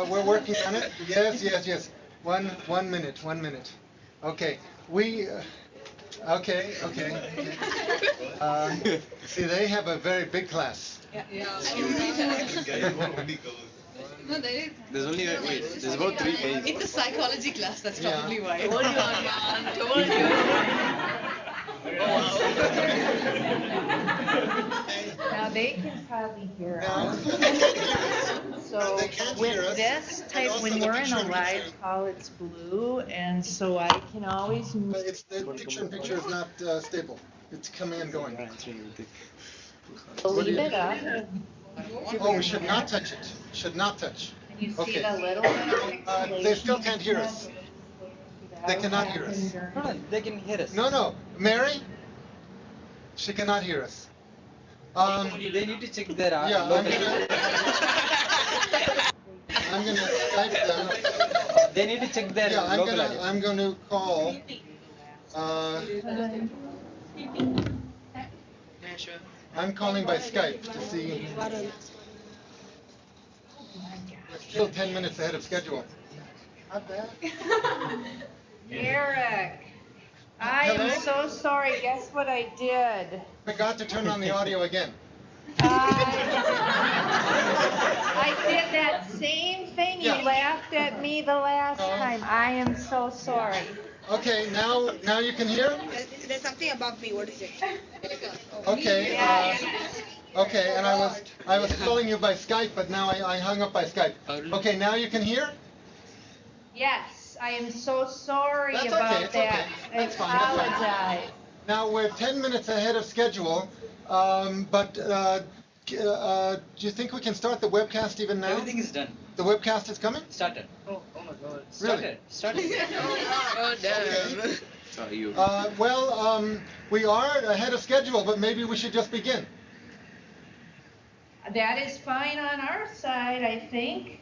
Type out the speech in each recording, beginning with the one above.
We're working on it. Yes, yes, yes. One minute. Okay. Okay. See, they have a very big class. No, there is. There's only there's about 3 pages. It's a psychology class, that's probably why. Told you. Now they can probably hear Now, us. So they can't hear us. with this And type, also when the we're in picture a in live picture. call, it's blue, and so I can always. It's the picture is not stable. It's coming and going. Leave it up. Oh, we should not touch it. Should not touch. And you see Okay. the little bit of They still can't hear us. They cannot hear us. No, they can hear us. No. Mary? She cannot hear us. They need to check their Yeah, I'm gonna Skype them. They need to check their Yeah, local audio. I'm going to call. I'm calling by Skype to see. We're still 10 minutes ahead of schedule. Not bad. Eric, I Hello? am so sorry. Guess what I did? Forgot to turn on the audio again. I did that same thing. You Yeah. laughed at me the last time. I am so sorry. Okay, now you can hear? There's something above me. What is it? Okay. Okay, and I was calling you by Skype, but now I hung up by Skype. Okay, now you can hear? Yes, I am so sorry That's about okay, it's that. okay. That's I fine, that's fine. apologize. Now we're 10 minutes ahead of schedule, but do you think we can start the webcast even now? Everything is done. The webcast is coming? Started. Oh my god. Really? Started. Oh, damn. Sorry, you. We are ahead of schedule, but maybe we should just begin. That is fine on our side, I think.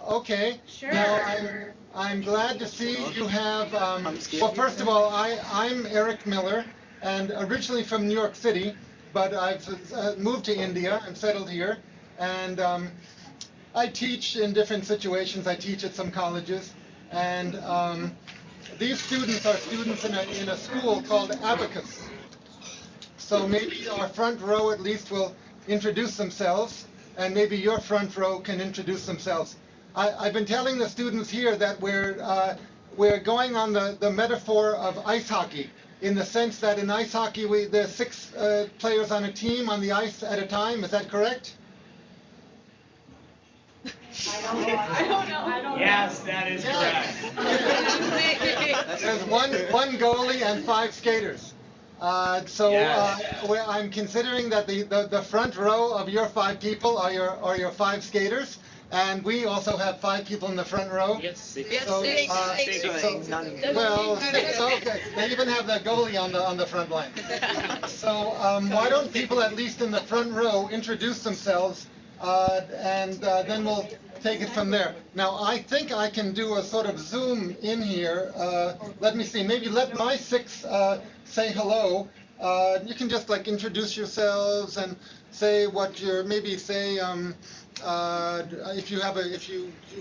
Okay. Sure. Now, I'm glad to see you have, well, first of all, I'm Eric Miller, and originally from New York City, but I've moved to India and settled here, and I teach in different situations. I teach at some colleges, and these students are students in a school called Abacus. So maybe our front row at least will introduce themselves, and maybe your front row can introduce themselves. I've been telling the students here that we're going on the metaphor of ice hockey, in the sense that in ice hockey there's 6 players on a team on the ice at a time. Is that correct? I don't know. Yes, that is correct. There's one goalie and 5 skaters. I'm considering that the front row of your 5 people are your 5 skaters, and we also have 5 people in the front row. Yes, 6. Yes, So, six. Well, 6, okay. They even have the goalie on the front line. So why don't people at least in the front row introduce themselves, and then we'll take it from there. Now, I think I can do a sort of zoom in here. Let me see. Maybe let my 6 say hello. You can just like introduce yourselves and say what you're. Maybe say if you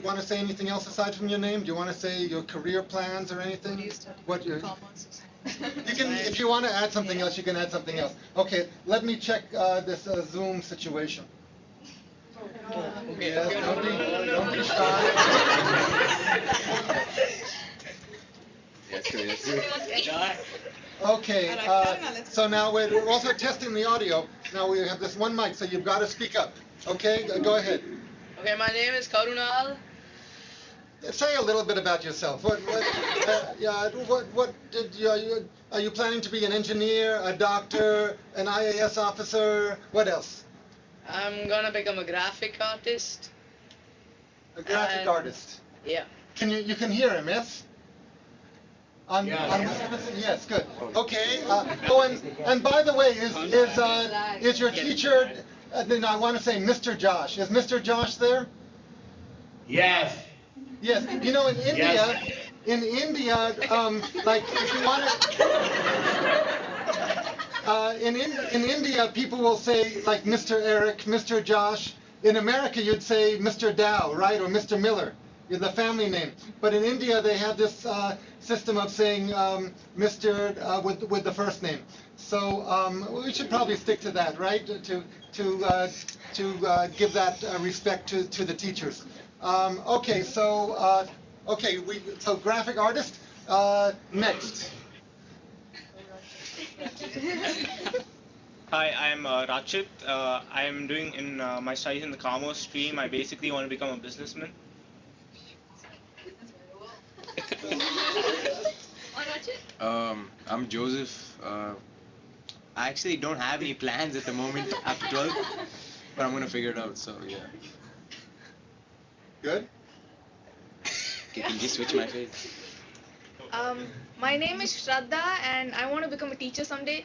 want to say anything else aside from your name. Do you want to say your career plans or anything? What your You can, if you want to add something else, you can add something else. Okay, let me check this Zoom situation. Yes, don't be shy. Okay, so now we're also testing the audio. Now we have this one mic, so you've got to speak up. Okay, go ahead. Okay, my name is Karunal. Say a little bit about yourself. What did you, are you planning to be an engineer, a doctor, an IAS officer? What else? I'm gonna become a graphic artist. A graphic artist. Yeah. You can hear him, yes? Yes, good. Okay. And by the way, is your teacher? Then I want to say Mr. Josh. Is Mr. Josh there? Yes. Yes. You know, in India, like if you want to, in India, people will say like Mr. Eric, Mr. Josh, in America, you'd say Mr. Dow, right, or Mr. Miller, the family name. But in India, they have this system of saying Mr. With the first name. So we should probably stick to that, right? To give that respect to the teachers. Okay, so so graphic artist next. Hi, I'm Rachit. I am doing in my studies in the commerce stream. I basically want to become a businessman. I'm Joseph. I actually don't have any plans at the moment after 12, but I'm gonna figure it out. So yeah. Good. Okay, can you switch my face? My name is Shraddha and I want to become a teacher someday.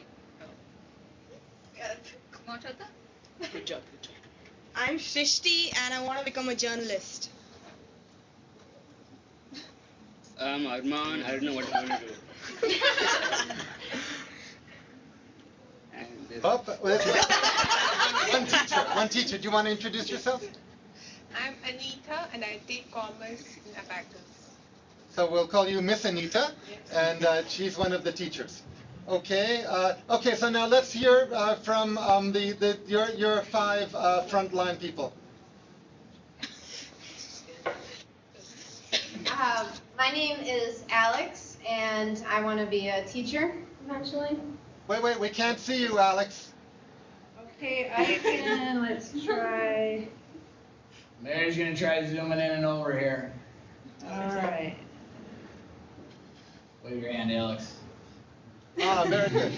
Come on, Shraddha. Good job, good job. I'm Shrishti and I want to become a journalist. I'm Arman. I don't know what I'm going to do. And this- One teacher. Do you want to introduce yourself? I'm Anita and I take commerce in Abacus. So we'll call you Miss Anita, and she's one of the teachers. Okay. Okay. So now let's hear from your five frontline people. My name is Alex, and I want to be a teacher eventually. Wait. We can't see you, Alex. Okay, I can. Let's try. Mary's gonna try zooming in and over here. All right. Wave your hand, Alex. Ah, very good.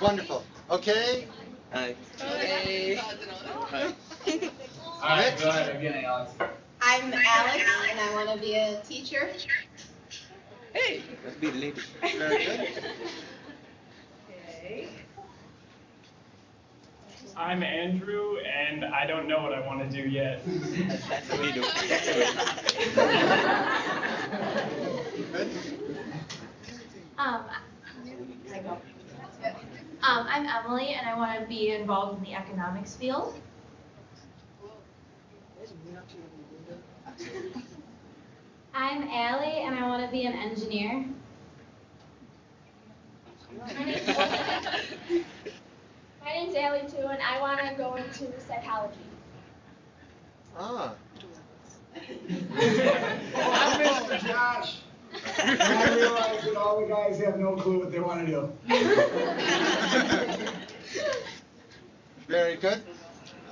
Wonderful. Okay. Hi. Okay. All right, go ahead again, Alex. I'm Alex, and I want to be a teacher. Hey. Let's be related. Very good. Okay. I'm Andrew, and I don't know what I want to do yet. That's the way to do it. That's the way. Good. I'm Emily, and I want to be involved in the economics field. I'm Allie, and I want to be an engineer. My name's Allie too, and I want to go into psychology. Ah. I'm Mr. Josh. And I realize that all the guys have no clue what they want to do. Very good.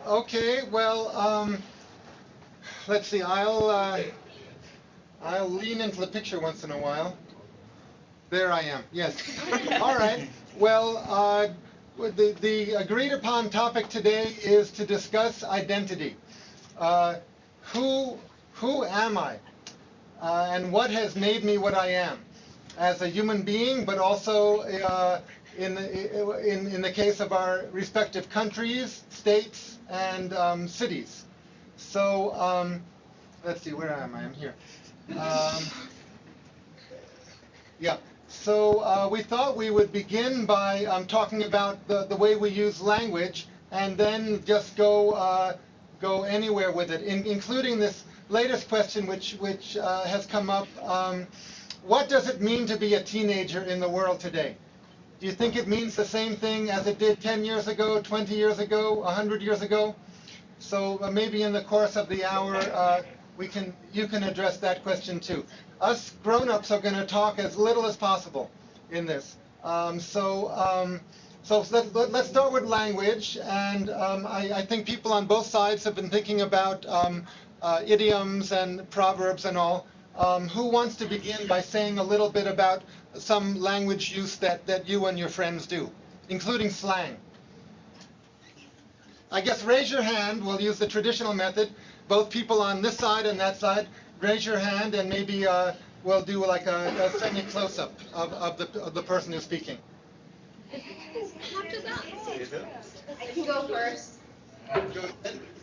Okay. Well, let's see. I'll lean into the picture once in a while. There I am. Yes. All right. Well, the agreed upon topic today is to discuss identity. Who am I? And what has made me what I am as a human being, but also in the case of our respective countries, states, and cities. So let's see, where am I? I'm here. Yeah. So we thought we would begin by talking about the way we use language, and then just go anywhere with it, including this latest question, which has come up. What does it mean to be a teenager in the world today? Do you think it means the same thing as it did 10 years ago, 20 years ago, 100 years ago? So maybe in the course of the hour, you can address that question too. Us grown-ups are going to talk as little as possible in this. So let's start with language, and I think people on both sides have been thinking about idioms and proverbs and all. Who wants to begin by saying a little bit about some language use that you and your friends do, including slang? I guess raise your hand. We'll use the traditional method. Both people on this side and that side, raise your hand, and maybe we'll do like a semi-close-up of the person who's speaking. I can go first.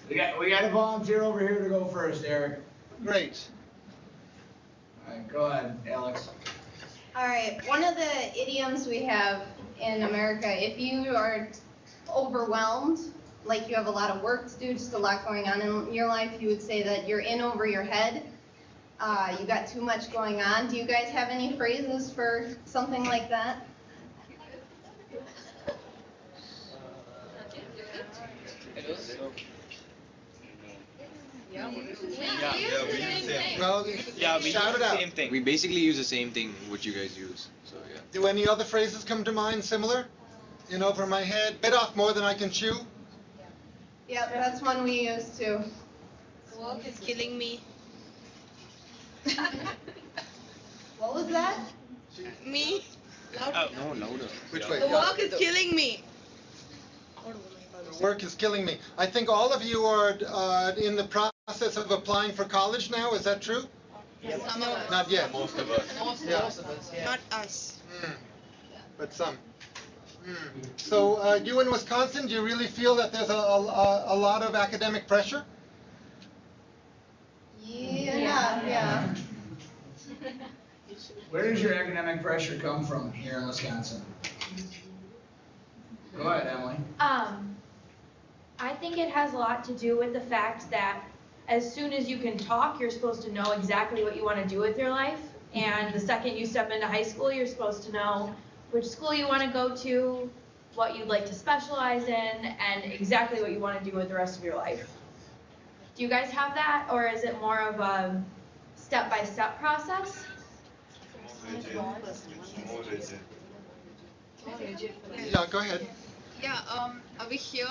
We got a volunteer over here to go first, Eric. Great. All right, go ahead, Alex. All right, one of the idioms we have in America, if you are overwhelmed like you have a lot of work to do, just a lot going on in your life, you would say that you're in over your head. You got too much going on. Do you guys have any phrases for something like that? Yeah, we use the same Yeah, we shout use it the out. same thing. We basically use the same thing which you guys use. So yeah. Do any other phrases come to mind similar? In over my head, bit off more than I can chew. Yep, that's one we use too. Work is killing me. What was that? Me. No, louder. Which way? The work is killing me. Work is killing me. I think all of you are in the process of applying for college now. Is that true? Some of us. Not yet. Most of us. Yeah. Not us. But some. So you in Wisconsin, do you really feel that there's a lot of academic pressure? Yeah. Where does your academic pressure come from here in Wisconsin? Go ahead, Emily. I think it has a lot to do with the fact that as soon as you can talk, you're supposed to know exactly what you want to do with your life. And the second you step into high school, you're supposed to know which school you want to go to, what you'd like to specialize in, and exactly what you want to do with the rest of your life. Do you guys have that, or is it more of a step-by-step process? Yeah, go ahead. Yeah, over here,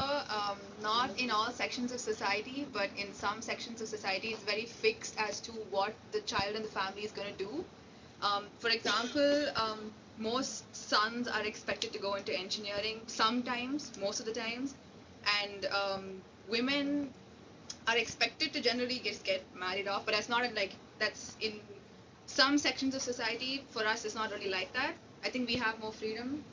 not in all sections of society, but in some sections of society, it's very fixed as to what the child and the family is going to do. For example, most sons are expected to go into engineering sometimes, most of the times, and women are expected to generally just get married off, but that's not like, that's in some sections of society. For us, it's not really like that. I think we have more freedom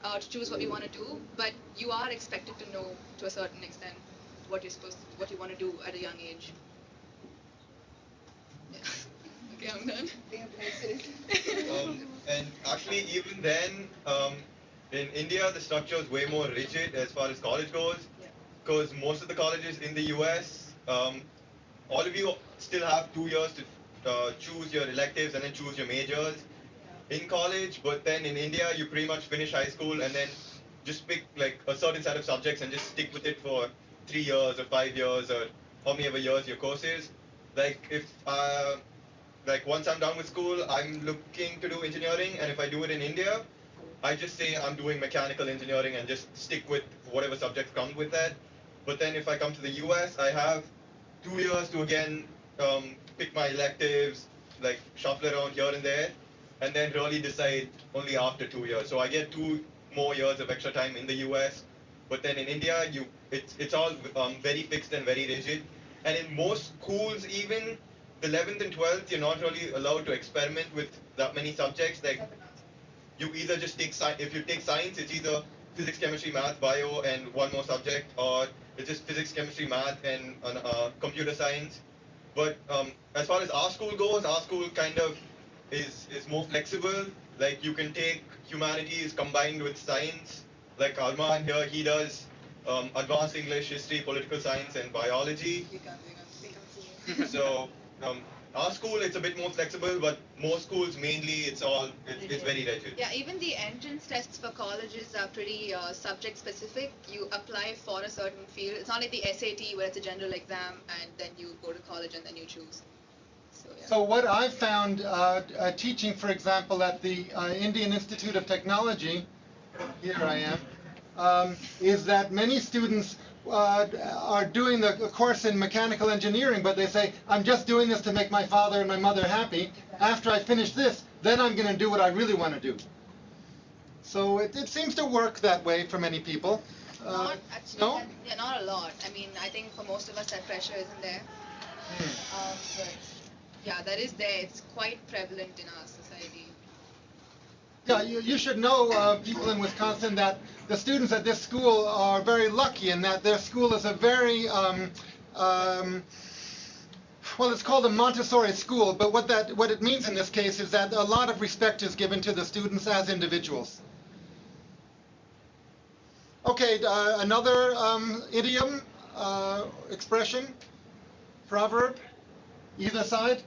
to choose what we want to do, but you are expected to know to a certain extent what you want to do at a young age. Yeah. Okay, I'm done. And actually, even then, in India, the structure is way more rigid as far as college goes, because most of the colleges in the US, all of you still have 2 years to choose your electives and then choose your majors in college, but then in India, you pretty much finish high school and then just pick like a certain set of subjects and just stick with it for 3 years or 5 years or how many ever years your course is. Like if like once I'm done with school, I'm looking to do engineering, and if I do it in India, I just say I'm doing mechanical engineering and just stick with whatever subjects come with that. But then if I come to the US, I have 2 years to again pick my electives, like shuffle around here and there, and then really decide only after 2 years. So I get 2 more years of extra time in the US, but then in India, it's all very fixed and very rigid. And in most schools, even the 11th and 12th, you're not really allowed to experiment with that many subjects. Like you either just take if you take science, it's either physics, chemistry, math, bio, and one more subject, or it's just physics, chemistry, math, and computer science. But as far as our school goes, our school kind of is more flexible. Like you can take humanities combined with science. Like Arman here, he does advanced English, history, political science, and biology. So our school, it's a bit more flexible, but most schools mainly it's very rigid. Yeah, even the entrance tests for colleges are pretty subject specific. You apply for a certain field. It's not like the SAT where it's a general exam and then you go to college and then you choose. So, yeah. So what I've found teaching, for example, at the Indian Institute of Technology, here I am, is that many students are doing the course in mechanical engineering, but they say, I'm just doing this to make my father and my mother happy. After I finish this, then I'm going to do what I really want to do. So it seems to work that way for many people. Not actually, no? Yeah, not a lot. I mean, I think for most of us that pressure isn't there. But yeah, that is there. It's quite prevalent in our society. Yeah, you should know, people in Wisconsin, that the students at this school are very lucky in that their school is a very, well, it's called a Montessori school, but what it means in this case is that a lot of respect is given to the students as individuals. Okay. Okay, another idiom, expression, proverb, either side.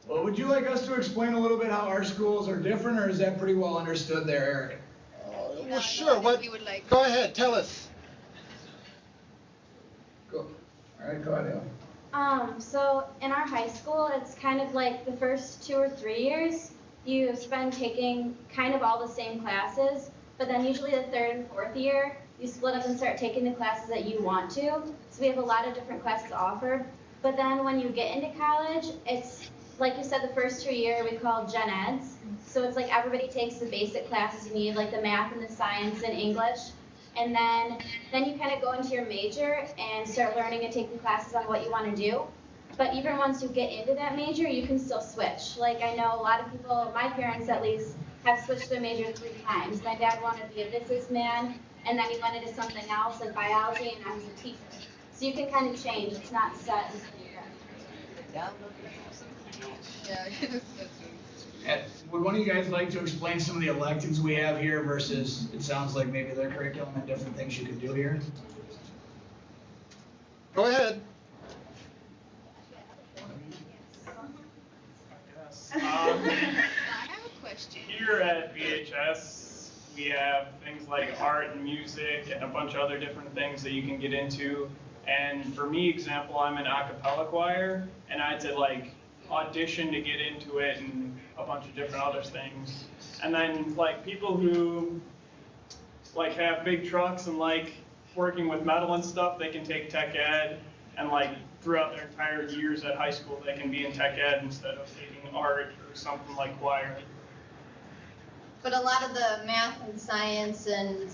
Well, would you like us to explain a little bit how our schools are different, or is that pretty well understood there, Eric? Well, sure. What? Go ahead. Tell us. Go. All right, go ahead, So in our high school, it's kind of like the first 2 or 3 years, you spend taking kind of all the same classes, but then usually the 3rd and 4th year, you split up and start taking the classes that you want to. So we have a lot of different classes offered. But then when you get into college, it's, like you said, the first 2 year we call Gen Eds. So it's like everybody takes the basic classes you need, like the math and the science and English. And then you kind of go into your major and start learning and taking classes on what you want to do. But even once you get into that major, you can still switch. Like I know a lot of people, my parents at least, have switched their major 3 times. My dad wanted to be a businessman, and then he went into something else like biology, and now he's a teacher. So you can kind of change. It's not set in stone. And would one of you guys like to explain some of the electives we have here versus, it sounds like maybe their curriculum and different things you could do here? Go ahead. I have a question. Here at VHS, we have things like art and music and a bunch of other different things that you can get into. And for me, example, I'm an a cappella choir, and I had to like audition to get into it and a bunch of different other things. And then like people who like have big trucks and like working with metal and stuff, they can take tech ed, and like throughout their entire years at high school, they can be in tech ed instead of taking art or something like choir. But a lot of the math and science and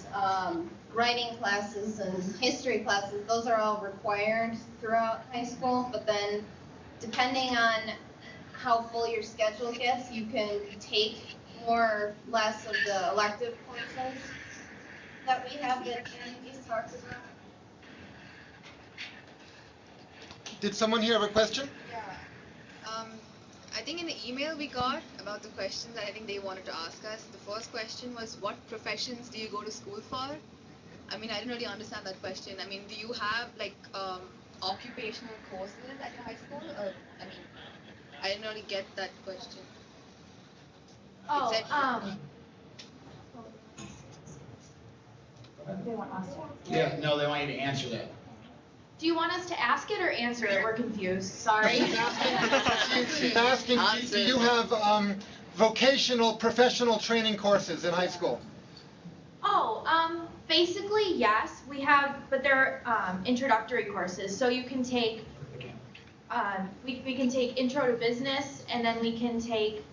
writing classes and history classes, those are all required throughout high school. But then depending on how full your schedule gets, you can take more or less of the elective courses that we have that Andy's talked about. Did someone here have a question? Yeah. I think in the email we got about the questions that I think they wanted to ask us, the first question was, what professions do you go to school for? I mean, I didn't really understand that question. I mean, do you have like occupational courses at your high school? Or, I mean, I didn't really get that question. Oh, They want us to. Yeah, no, they want you to answer that. do you want us to ask it or answer it? We're confused. Sorry. She's asking, do you have vocational, professional training courses in high school? Oh, basically yes, we have, but they're introductory courses. So you can take, we can take intro to business, and then we can take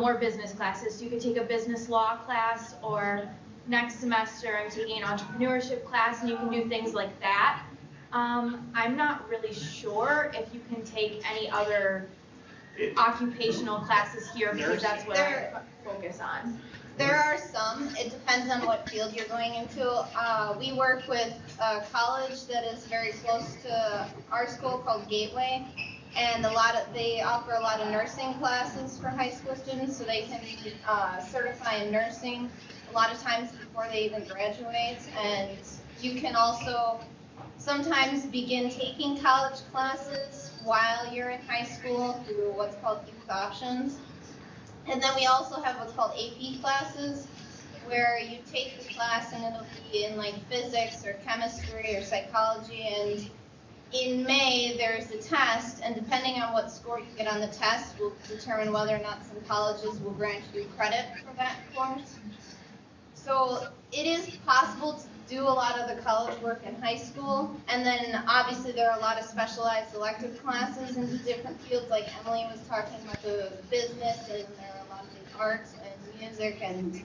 more business classes. So you can take a business law class, or next semester I'm taking an entrepreneurship class, and you can do things like that. I'm not really sure if you can take any other occupational classes here, because that's what I focus on. There are some. It depends on what field you're going into. We work with a college that is very close to our school called Gateway, and they offer a lot of nursing classes for high school students, so they can certify in nursing a lot of times before they even graduate. And you can also sometimes begin taking college classes while you're in high school through what's called youth options. And then we also have what's called AP classes, where you take the class and it'll be in like physics or chemistry or psychology, and in May there's a test, and depending on what score you get on the test will determine whether or not some colleges will grant you credit for that course. So it is possible to do a lot of the college work in high school, and then obviously there are a lot of specialized elective classes in different fields, like Emily was talking about the business, and there are a lot of the arts and music, and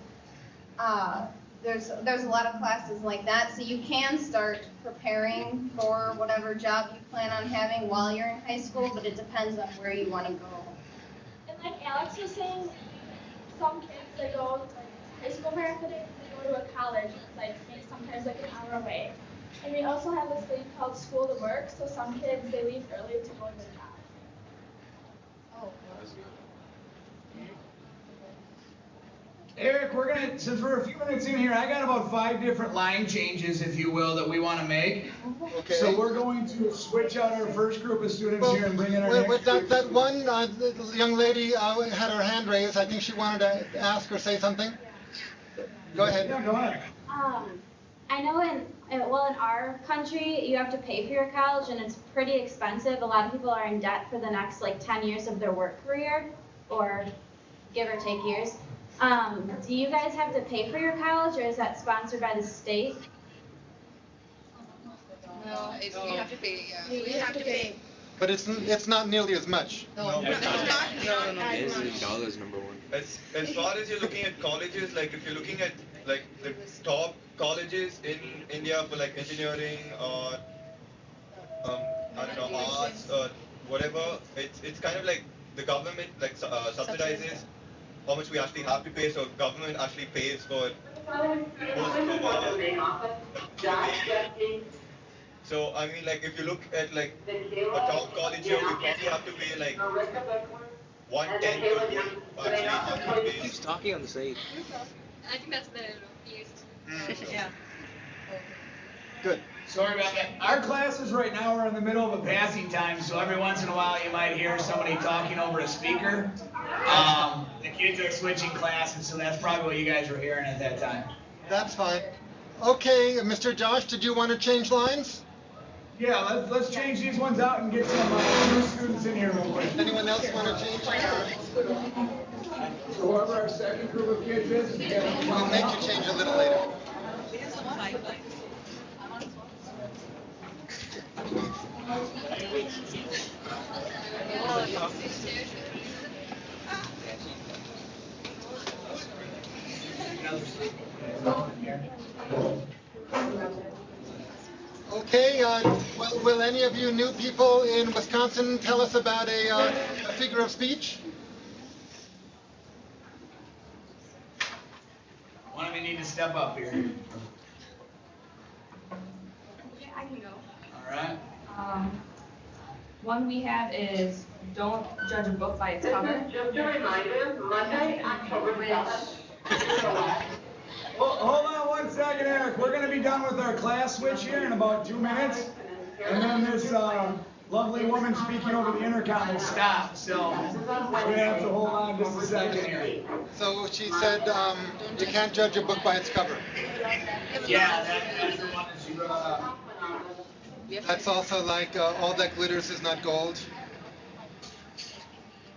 there's a lot of classes like that, so you can start preparing for whatever job you plan on having while you're in high school, but it depends on where you want to go. And like Alex was saying, some kids, they go high school for academics, they go to a college, it's like maybe sometimes like an hour away. And we also have this thing called school to work, so some kids, they leave early to go to their job. Oh. Eric, since we're a few minutes in here, I got about 5 different line changes, if you will, that we want to make. Okay. So we're going to switch out our first group of students here and bring in our With next group. that one the young lady had her hand raised. I think she wanted to ask or say something. Go ahead. Yeah, go ahead. I know in our country, you have to pay for your college, and it's pretty expensive. A lot of people are in debt for the next, 10 years of their work career, or give or take years. Do you guys have to pay for your college, or is that sponsored by the state? No, we have to pay, yeah. We have to pay. But it's not nearly as much. No. It is in dollars, number one. As far as you're looking at colleges, if you're looking at the top colleges in India for engineering or I don't know, arts or whatever, it's kind of like the government subsidizes how much we actually have to pay, so government actually pays for most of So I mean, if you look at a top college here, we probably have to pay 1/10 of what actually have to pay. He's talking on the side. I think that's the PS. Yeah. Good. Sorry about that. Our classes right now are in the middle of a passing time, so every once in a while you might hear somebody talking over a speaker. The kids are switching classes, so that's probably what you guys were hearing at that time. That's fine. Okay, Mr. Josh, did you want to change lines? Yeah, let's change these ones out and get some new students in here real quick. Anyone else want to change? So whoever our second group of kids is, We'll make you change a little later. Okay, will any of you new people in Wisconsin tell us about a figure of speech? One of you need to step up here. Yeah, I can go. All right. One we have is don't judge a book by its cover. Just a reminder, Monday, October 7th. Well, hold on 1 second, Eric. We're going to be done with our class switch here in about 2 minutes. And then this lovely woman speaking over the intercom will stop. So we're going to have to hold on just a second here. So she said you can't judge a book by its cover. Yeah, that's the one that she brought up. That's also all that glitters is not gold.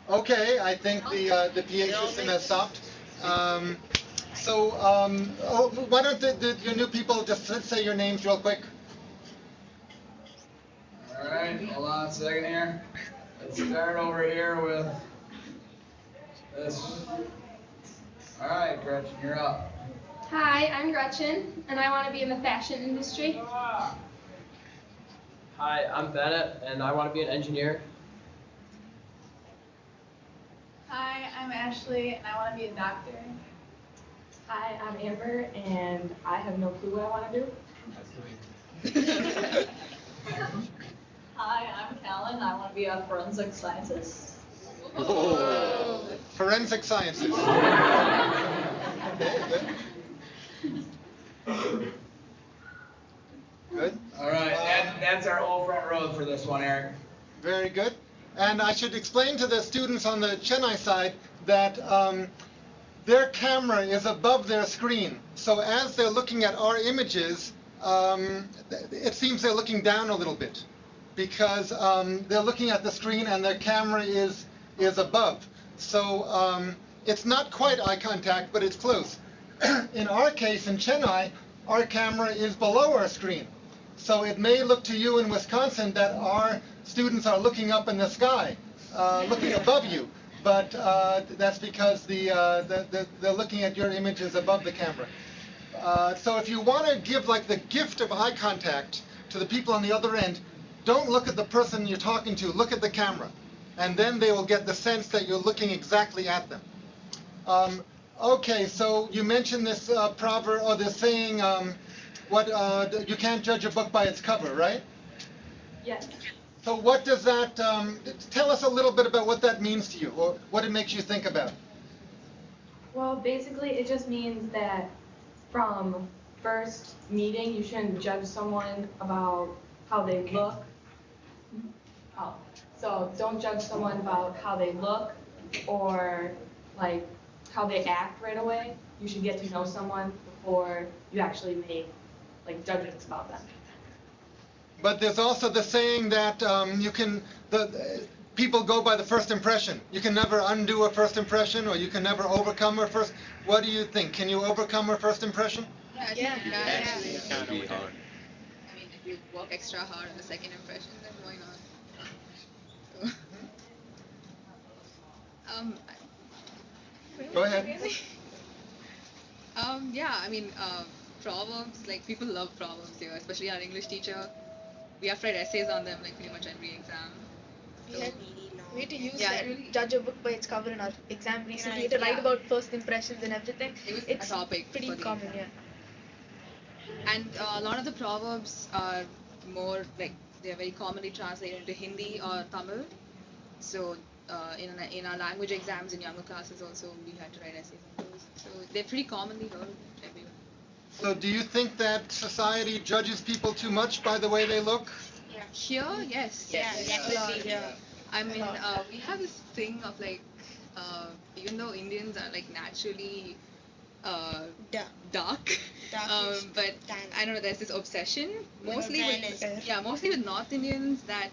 Okay, I think the PA system has stopped. Why don't your new people just say your names real quick? All right, hold on a second here. Let's start over here with this. All right, Gretchen, you're up. Hi, I'm Gretchen, and I want to be in the fashion industry. Hi, I'm Bennett, and I want to be an engineer. Hi, I'm Ashley, and I want to be a doctor. Hi, I'm Amber, and I have no clue what I want to do. Hi, I'm Callan. I want to be a forensic scientist. Oh. Forensic sciences. Okay, good. Good. All right, that's our old front row for this one, Eric. Very good. And I should explain to the students on the Chennai side that their camera is above their screen. So as they're looking at our images, it seems they're looking down a little bit because they're looking at the screen and their camera is above. So it's not quite eye contact, but it's close. In our case, in Chennai, our camera is below our screen. So it may look to you in Wisconsin that our students are looking up in the sky, looking above you. But that's because they're looking at your images above the camera. So if you want to give the gift of eye contact to the people on the other end, don't look at the person you're talking to, look at the camera. And then they will get the sense that you're looking exactly at them. Okay, so you mentioned this proverb, or this saying, you can't judge a book by its cover, right? Yes. So what does that, tell us a little bit about what that means to you, or what it makes you think about. Well, basically, it just means that from first meeting, you shouldn't judge someone about how they look. Oh, so don't judge someone about how they look or like how they act right away. You should get to know someone before you actually make like judgments about them. But there's also the saying that people go by the first impression. You can never undo a first impression, or you can never overcome a first. What do you think? Can you overcome a first impression? Yeah. It's really hard. I mean, if you work extra hard on the second impression, then why not? So, Go ahead. Yeah, I mean, problems, like people love problems here, especially our English teacher. We have to write essays on them, like pretty much every exam. We had to use Yeah, that, really. judge a book by its cover in our exam recently. We had to write about first impressions and everything. It's a topic pretty for the common, exam. yeah. And a lot of the proverbs are more like they're very commonly translated into Hindi or Tamil. So in our language exams in younger classes also we had to write essays on those. So they're pretty commonly heard everywhere. So do you think that society judges people too much by the way they look? Here, yes. definitely. Yeah. I mean, we have this thing of like, even though Indians are like naturally dark, but I don't know, there's this obsession mostly with North Indians that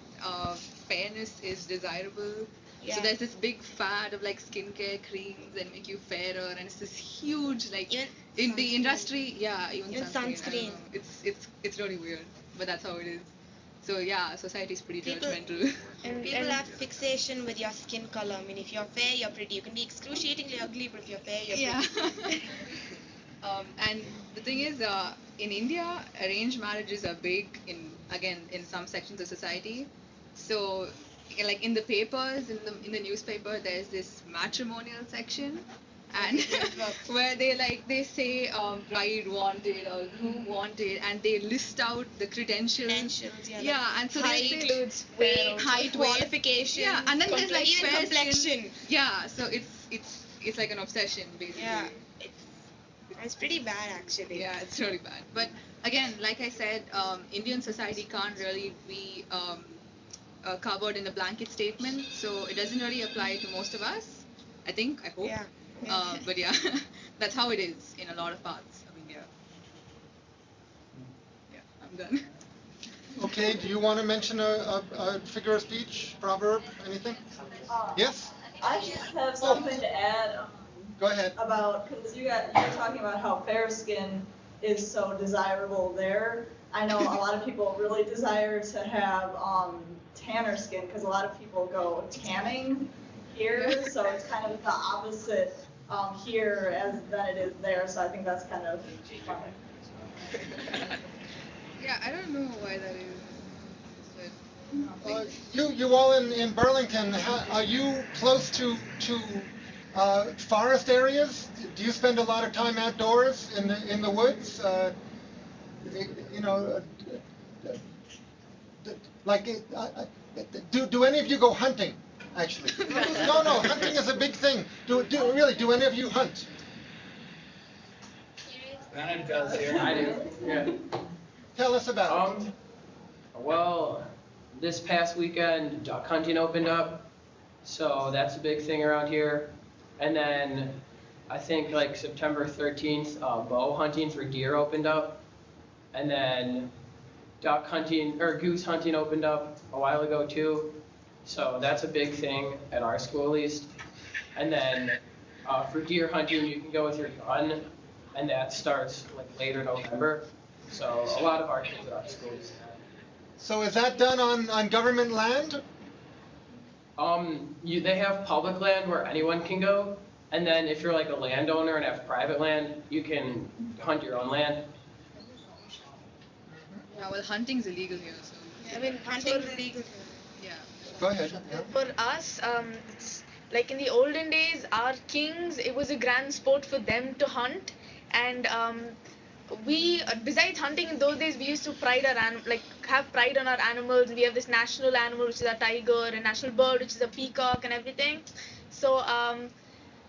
fairness is desirable. So there's this big fad of like skincare creams that make you fairer, and it's this huge like in the industry, even sunscreen. I don't know. It's really weird, but that's how it is. So yeah, society is pretty judgmental. People have fixation with your skin color. I mean, if you're fair, you're pretty. You can be excruciatingly ugly, but if you're fair, you're pretty. And the thing is, in India, arranged marriages are big in some sections of society. So, like in the papers, in the newspaper, there's this matrimonial section, and where they say bride wanted or groom wanted, and they list out the credentials. And so they includes weight, height, qualification. Yeah, and then there's like even fair complexion. skin. Yeah, so it's like an obsession basically. Yeah, it's pretty bad actually. Yeah, it's really bad. But again, like I said, Indian society can't really be covered in a blanket statement, so it doesn't really apply to most of us. I hope. Yeah. But yeah, that's how it is in a lot of parts of India. Yeah, I'm done. Okay, do you want to mention a figure of speech, proverb, anything? Yes? I just have something to add. Go ahead. About, because you're talking about how fair skin is so desirable there. I know a lot of people really desire to have tanner skin because a lot of people go tanning here, so it's kind of the opposite here than it is there. So I think that's kind of funny. Yeah, I don't know why that is. But You all in Burlington, are you close to forest areas? Do you spend a lot of time outdoors in the woods? Do any of you go hunting? Actually, no. Hunting is a big thing. Do any of you hunt? Bennett does here. I do. Yeah. Tell us about it. Well, this past weekend, duck hunting opened up, so that's a big thing around here. And then I think like September 13th, bow hunting for deer opened up. And then duck hunting or goose hunting opened up a while ago too. So that's a big thing at our school at least. And then for deer hunting, you can go with your gun, and that starts like later November. So a lot of our kids at our school do that. So is that done on government land? They have public land where anyone can go, and then if you're like a landowner and have private land, you can hunt your own land. Yeah, well, hunting's illegal here, so. I mean, hunting's illegal. Yeah. Go ahead. For us, it's like in the olden days, our kings, it was a grand sport for them to hunt, and we, besides hunting in those days, we used to have pride on our animals. We have this national animal, which is a tiger, a national bird, which is a peacock, and everything. So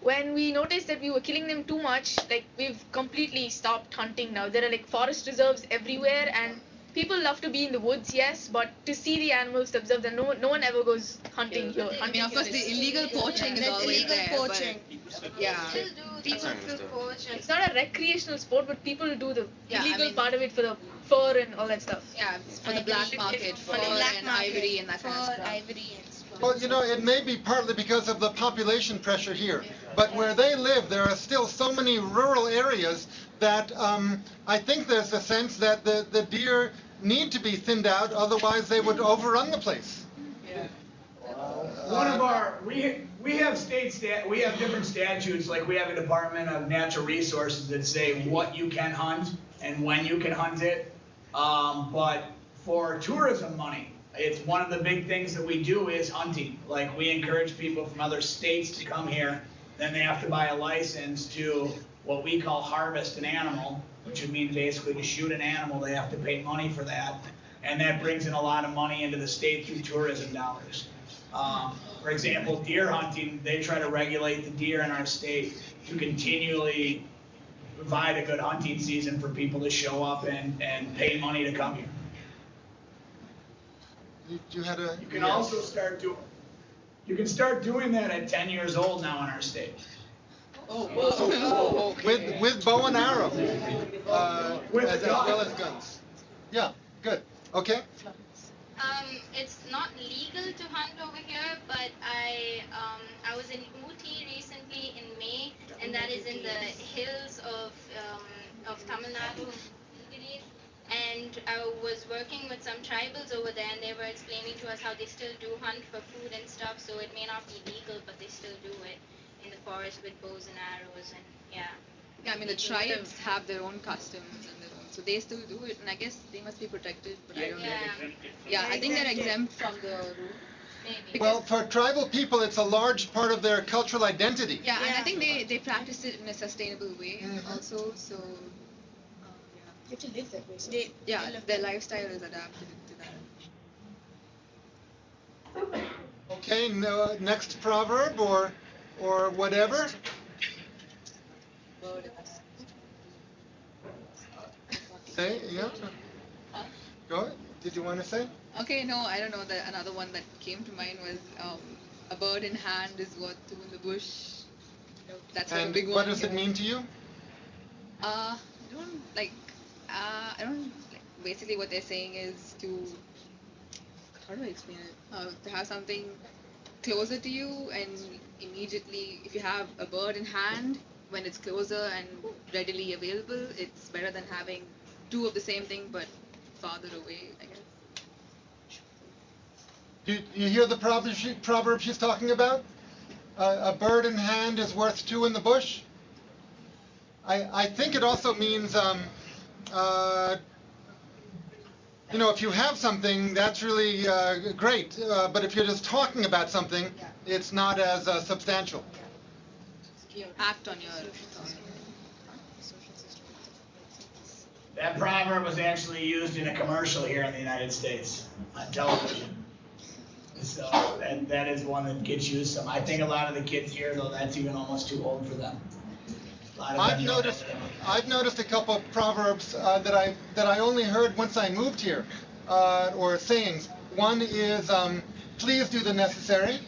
when we noticed that we were killing them too much, like we've completely stopped hunting now. There are like forest reserves everywhere, and people love to be in the woods, yes, but to see the animals, to observe them, no one ever goes hunting here. I mean, of course, the illegal poaching is always there. Poaching. Yeah. People still poach. It's not a recreational sport, but people do the Yeah, I illegal mean- part of it for the fur and all that stuff. Yeah, for the black market, fur and ivory and that kind of Fur, stuff. ivory, and stuff. Well, you know, it may be partly because of the population pressure here, but where they live, there are still so many rural areas that I think there's a sense that the deer need to be thinned out, otherwise they would overrun the place. One of our, we have we have different statutes, like we have a Department of Natural Resources that say what you can hunt and when you can hunt it. But for tourism money, it's one of the big things that we do is hunting. Like we encourage people from other states to come here, then they have to buy a license to what we call harvest an animal, which would mean basically to shoot an animal, they have to pay money for that. And that brings in a lot of money into the state through tourism dollars. For example, deer hunting, they try to regulate the deer in our state to continually provide a good hunting season for people to show up and pay money to come here. You had a. You can also you can start doing that at 10 years old now in our state. Oh, with bow and arrow, as well as guns. Yeah, good. Okay. It's not legal to hunt over here, but I was in Ooty recently in May, and that is in the hills of Tamil Nadu, and I was working with some tribals over there, and they were explaining to us how they still do hunt for food and stuff, so it may not be legal, but they still do it in the forest with bows and arrows, and yeah. Yeah, I mean, the tribes have their own customs and their own, so they still do it, and I guess they must be protected, but I don't know. Yeah, I think they're exempt from the rule. Maybe. Well, for tribal people, it's a large part of their cultural identity. Yeah, and I think they practice it in a sustainable way also, so You have to live that way. their lifestyle is adapted to that. Okay, next proverb or whatever. Say, yeah. Go ahead. Did you want to say? Okay, no, I don't know. Another one that came to mind was a bird in hand is worth two in the bush. That's like a big one. And what does it mean to you? I don't like. Basically, what they're saying is to. How do I explain it? To have something closer to you, and immediately, if you have a bird in hand, when it's closer and readily available, it's better than having two of the same thing but farther away, I guess. You hear the proverb she's talking about? A bird in hand is worth two in the bush. I think it also means, if you have something, that's really great. But if you're just talking about something, it's not as substantial. Act on your. That proverb was actually used in a commercial here in the United States on television. So that is one that gets used some. I think a lot of the kids here, though, that's even almost too old for them. I've noticed a couple of proverbs that I only heard once I moved here, or sayings. One is please do the necessary,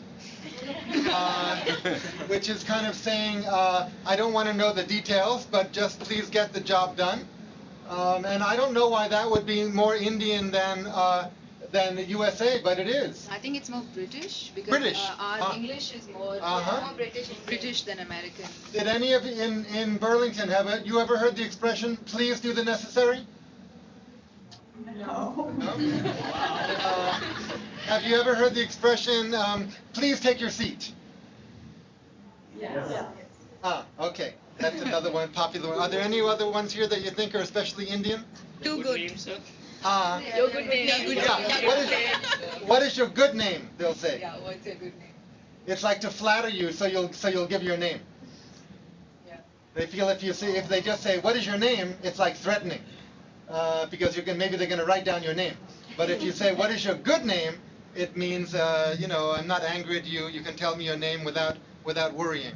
which is kind of saying I don't want to know the details, but just please get the job done. And I don't know why that would be more Indian than the USA, but it is. I think it's more British because our English is more British than American. Did any of you in Burlington you ever heard the expression "please do the necessary"? No. Have you ever heard the expression "please take your seat"? Yeah. Okay. That's another one, popular one. Are there any other ones here that you think are especially Indian? Too good. Your good name. What is your good name? They'll say. Yeah, what's your good name? It's like to flatter you, so you'll give your name. Yeah. They feel if they just say what is your name, it's like threatening, because maybe they're going to write down your name. But if you say what is your good name, it means I'm not angry at you. You can tell me your name without worrying.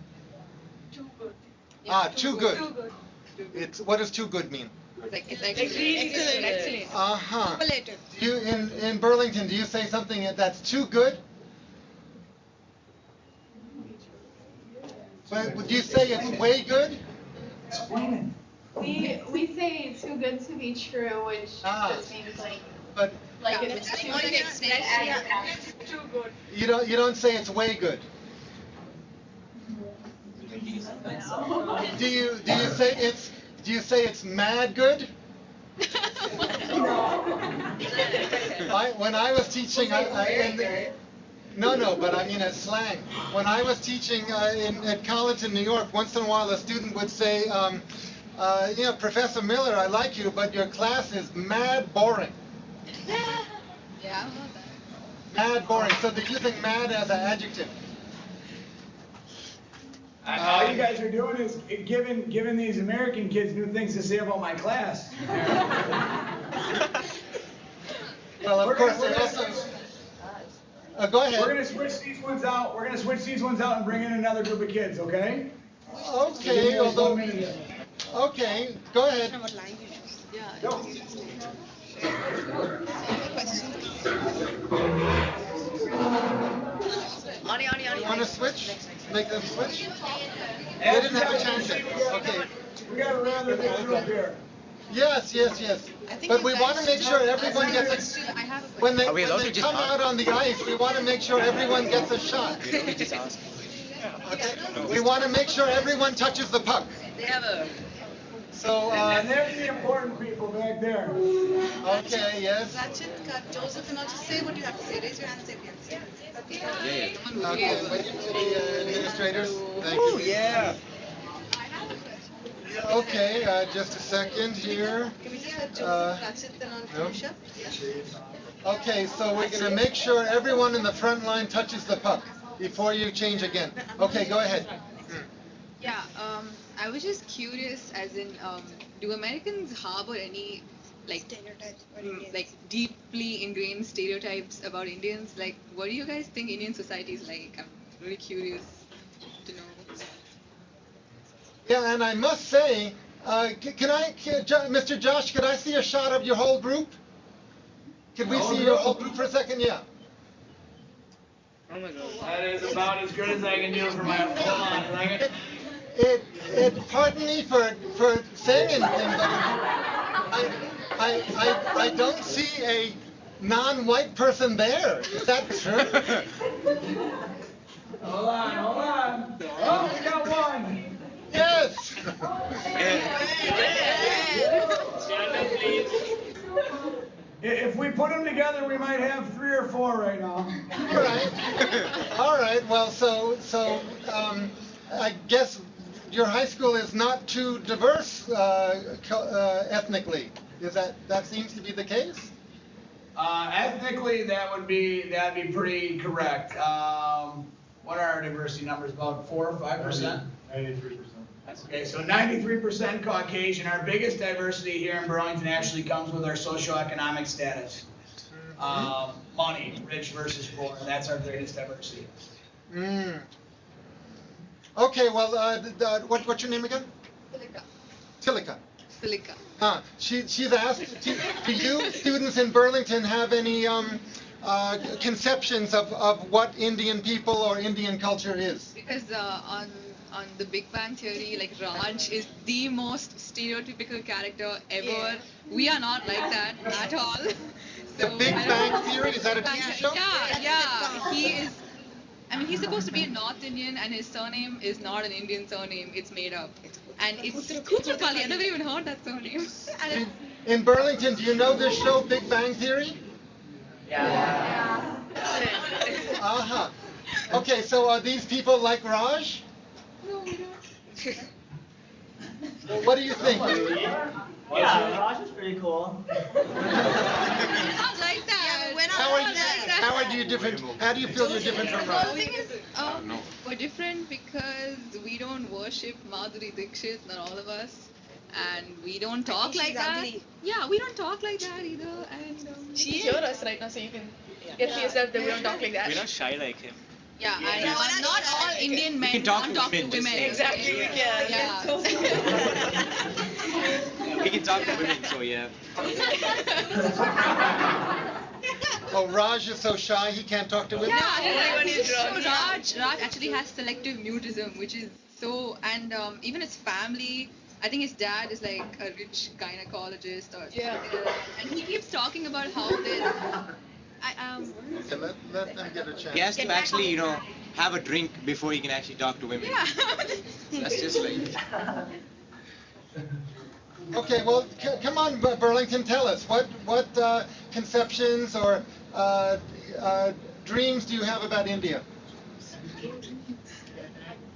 Too good. It's what does too good mean? It's excellent. Superlative. You in Burlington, do you say something that's too good? But would you say it's way good? We say too good to be true, which just means But it's too good. you don't say it's way good. Do you say it's mad good? When I was teaching, no, but I mean as slang. When I was teaching at college in New York, once in a while a student would say, Professor Miller, I like you, but your class is mad boring. Yeah. Mad boring. So they're using mad as an adjective. All you guys are doing is giving these American kids new things to say about my class. Well, of course, they also. Go ahead. We're gonna switch these ones out. We're gonna switch these ones out and bring in another group of kids. Okay? Okay. Although. Okay. Go ahead. Go. You want to switch? Make them switch? They didn't have a chance yet. Okay. We got a rather big group here. Yes. But we want to make sure everyone gets a. When they come out on the ice, we want to make sure everyone gets a shot. Okay. We want to make sure everyone touches the puck. They have a. So. And there's the important people back there. Okay. Yes. Joseph, and I'll just say what you have to say. Raise your hand and say what you have to say. Okay. The administrators. Thank you. Yeah. Okay, just a second here. No? Okay, so we're going to make sure everyone in the front line touches the puck before you change again. Okay, go ahead. Yeah, I was just curious, as in, do Americans harbor any Stereotypes about Indians. like deeply ingrained stereotypes about Indians? Like, what do you guys think Indian society is like? I'm really curious to know. Yeah, and I must say, Mr. Josh, could I see a shot of your whole group? Could we see your whole group for a second? Yeah. Oh my God. That is about as good as I can do for my. Hold on, second. Pardon me for saying anything, but I don't see a non-white person there. Is that true? Hold on. Oh, we got one. Yes. Stand up, please. If we put them together, we might have 3 or 4 right now. All right. Well, so I guess your high school is not too diverse ethnically. That seems to be the case? Ethnically, that'd be pretty correct. What are our diversity numbers? About 4 or 5%? 93%. Okay, so 93% Caucasian. Our biggest diversity here in Burlington actually comes with our socioeconomic status. Money, rich versus poor. That's our greatest diversity. Okay, well, what's your name again? Tilika. She's asked, do you students in Burlington have any conceptions of what Indian people or Indian culture is? Because on the Big Bang Theory, like Raj is the most stereotypical character ever. Yeah. We are not like that at all. The Big Bang Theory, is that a TV show? Yeah. He is. I mean, he's supposed to be a North Indian, and his surname is not an Indian surname. It's made up, and it's Kutrapalli. I never even heard that surname. In Burlington, do you know this show, Big Bang Theory? Yeah. Uh-huh. Okay, so are these people like Raj? No, we don't. Well, what do you think? Yeah, Raj is pretty cool. We're not like that. We're not like that. How do you feel you're different from Raj? The thing is, we're different because we don't worship Madhuri Dixit, not all of us. And we don't talk like that. Ugly. Yeah, we don't talk like that either. And She hear us right now, so you can get to yourself that we don't talk like that. We're not shy like him. Yeah, I know. And not all Indian men can talk can't to talk to women, just women. saying. Exactly, we can. Yeah. We can talk to women, so yeah. Oh, Raj is so shy he can't talk to women? Yeah, everyone is so wrong. Raj actually has selective mutism, which is so, and even his family, I think his dad is like a rich gynecologist or something like that. And he keeps talking about how there's, Okay, let them get a chance. He has to actually, have a drink before he can actually talk to women. yeah. That's just like. Okay, well, come on, Burlington, tell us what conceptions or dreams do you have about India?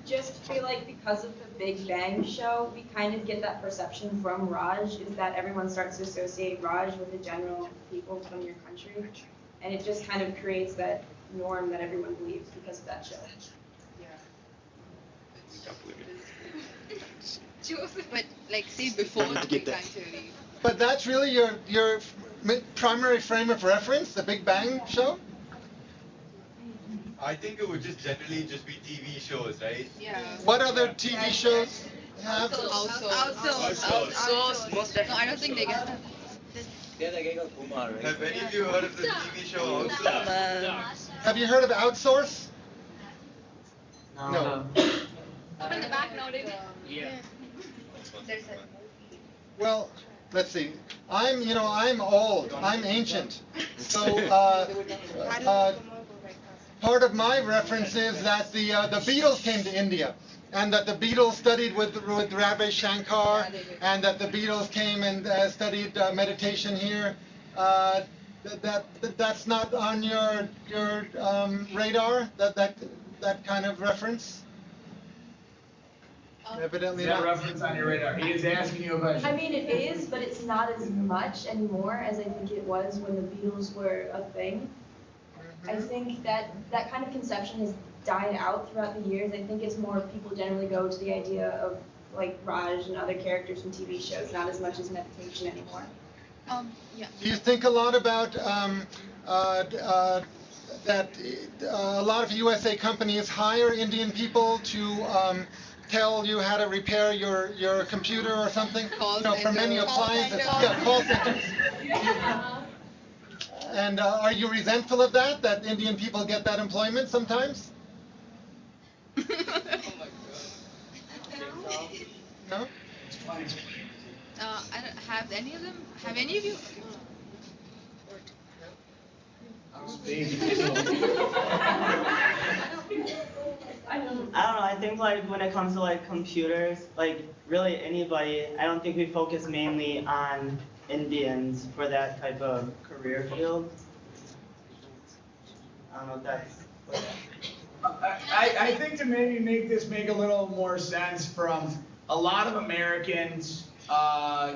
Just feel like because of the Big Bang show, we kind of get that perception from Raj, is that everyone starts to associate Raj with the general people from your country. And it just kind of creates that norm that everyone believes because of that show. But like say before the Big Bang Theory. But that's really your primary frame of reference, the Big Bang show? I think it would generally just be TV shows, right? Yeah. What other TV shows have? Outsourced. Most definitely. No, I don't think they get that. Yeah, the guy called Kumar, right? Have any of you heard of the TV show Outsourced? Have you heard of Outsource? No. Up in the back nowadays. Yeah. Well, let's see. I'm old. I'm ancient. So part of my reference is that the Beatles came to India, and that the Beatles studied with Ravi Shankar, and that the Beatles came and studied meditation here. That's not on your radar. That kind of reference. Evidently Is that not. reference on your radar? He is asking you a question. I mean, it is, but it's not as much anymore as I think it was when the Beatles were a thing. I think that kind of conception has died out throughout the years. I think it's more people generally go to the idea of like Raj and other characters from TV shows, not as much as meditation anymore. Yeah. Do you think a lot about that a lot of USA companies hire Indian people to tell you how to repair your computer or something? For many appliances. Yeah, call centers. And are you resentful of that Indian people get that employment sometimes? No? I don't have any of them. Have any of you? I don't know, I think like when it comes to like computers, like really anybody, I don't think we focus mainly on Indians for that type of career field. I don't know if that's... I think to maybe make this make a little more sense from a lot of Americans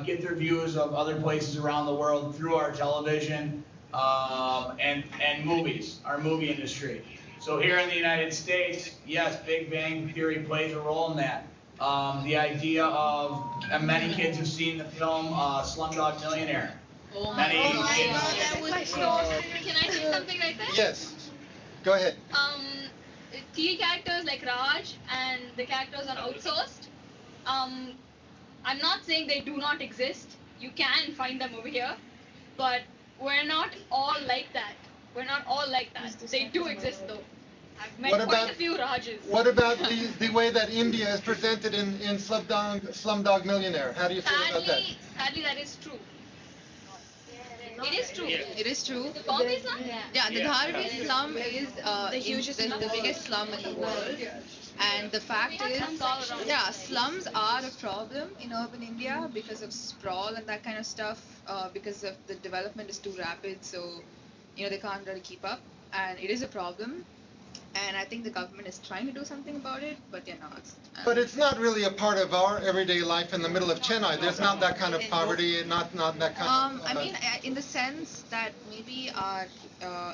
get their views of other places around the world through our television and movies, our movie industry. So here in the United States, yes, Big Bang Theory plays a role in that. The idea of many kids have seen the film Slumdog Millionaire. Oh Many my kids. God, that was so. Can I say something like that? Yes. Go ahead. TV characters like Raj and the characters on Outsourced. I'm not saying they do not exist. You can find them over here, but we're not all like that. We're not all like that. They do exist though. I've met quite a few Rajas. What about the way that India is presented in Slumdog Millionaire? How do you feel about that? Sadly, that is true. It is true. It is true. The Bombay slum? Yeah, the Dharavi slum is the biggest slum in the world. And the fact is, yeah, slums are a problem in urban India because of sprawl and that kind of stuff, because of the development is too rapid, so they can't really keep up, and it is a problem. And I think the government is trying to do something about it, but they're not. But it's not really a part of our everyday life in the middle of Chennai. There's not that kind of poverty, not that kind of... I mean, in the sense that maybe our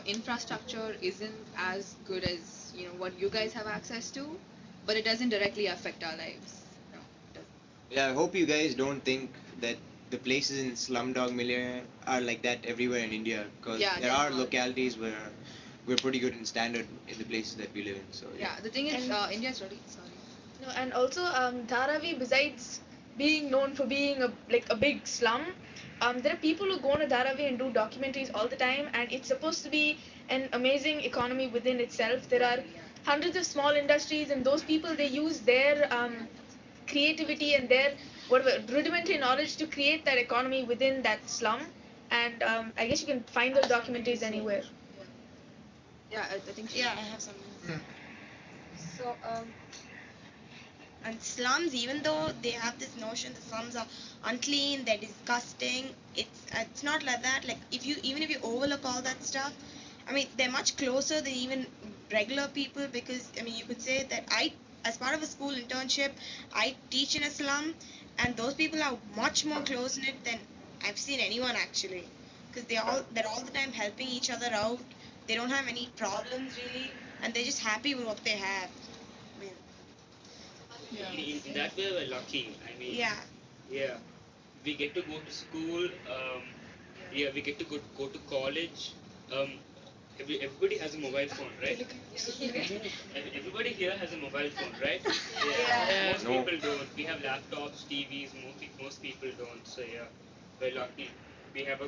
infrastructure isn't as good as what you guys have access to, but it doesn't directly affect our lives. No, it doesn't. Yeah, I hope you guys don't think that the places in Slumdog Millionaire are like that everywhere in India, because there are localities where we're pretty good in standard in the places that we live in. So Yeah, the thing is, India is really sorry. No, and also Dharavi, besides being known for being a big slum, there are people who go to Dharavi and do documentaries all the time, and it's supposed to be an amazing economy within itself. There are hundreds of small industries, and those people, they use their creativity and their rudimentary knowledge to create that economy within that slum. And I guess you can find those documentaries anywhere. Yeah, I think so. Yeah, I have some. So, and slums, even though they have this notion the slums are unclean, they're disgusting, it's not like that. Like even if you overlook all that stuff, I mean, they're much closer than even regular people, because I mean, you could say that as part of a school internship, I teach in a slum, and those people are much more close knit than I've seen anyone actually, because they're all the time helping each other out. They don't have any problems really, and they're just happy with what they have. I mean, In that way, we're lucky. I mean, yeah. We get to go to school. We get to go to college. Everybody has a mobile phone, right? Everybody here has a mobile phone, right? Yeah. Most people don't. We have laptops, TVs. Most people don't. So yeah, we're lucky. We have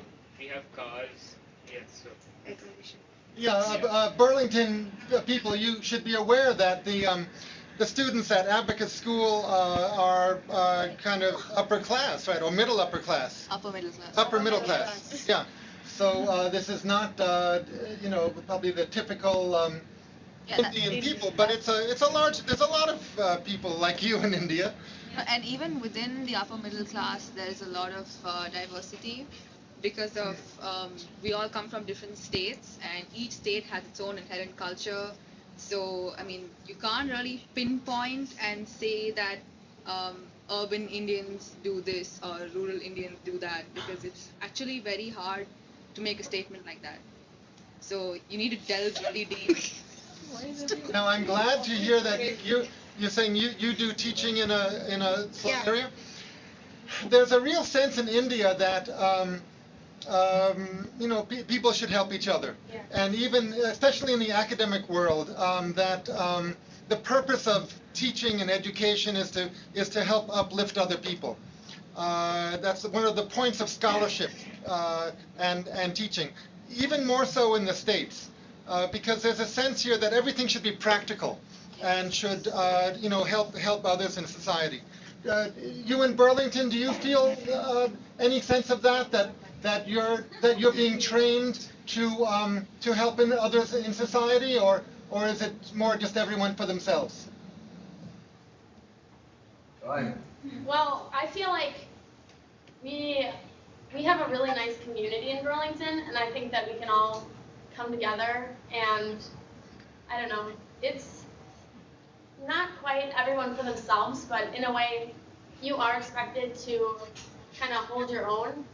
cars. Yes. So. Yeah, Burlington people, you should be aware that the students at Abacus School are kind of upper class, right, or middle upper class. Upper middle class. Upper middle class. Yeah. So this is not, probably the typical Indian people, but it's a large. There's a lot of people like you in India. And even within the upper middle class, there's a lot of diversity, because of we all come from different states, and each state has its own inherent culture. So I mean, you can't really pinpoint and say that urban Indians do this or rural Indians do that, because it's actually very hard to make a statement like that. So you need to delve really deep. Now I'm glad to hear that you're saying you do teaching in a slum area. There's a real sense in India that people should help each other, and even especially in the academic world, that the purpose of teaching and education is to help uplift other people. That's one of the points of scholarship and teaching, even more so in the States, because there's a sense here that everything should be practical and should help others in society. You in Burlington, do you feel any sense of that you're being trained to help others in society, or is it more just everyone for themselves? Well, I feel like we have a really nice community in Burlington, and I think that we can all come together, and I don't know, it's not quite everyone for themselves, but in a way you are expected to kind of hold your own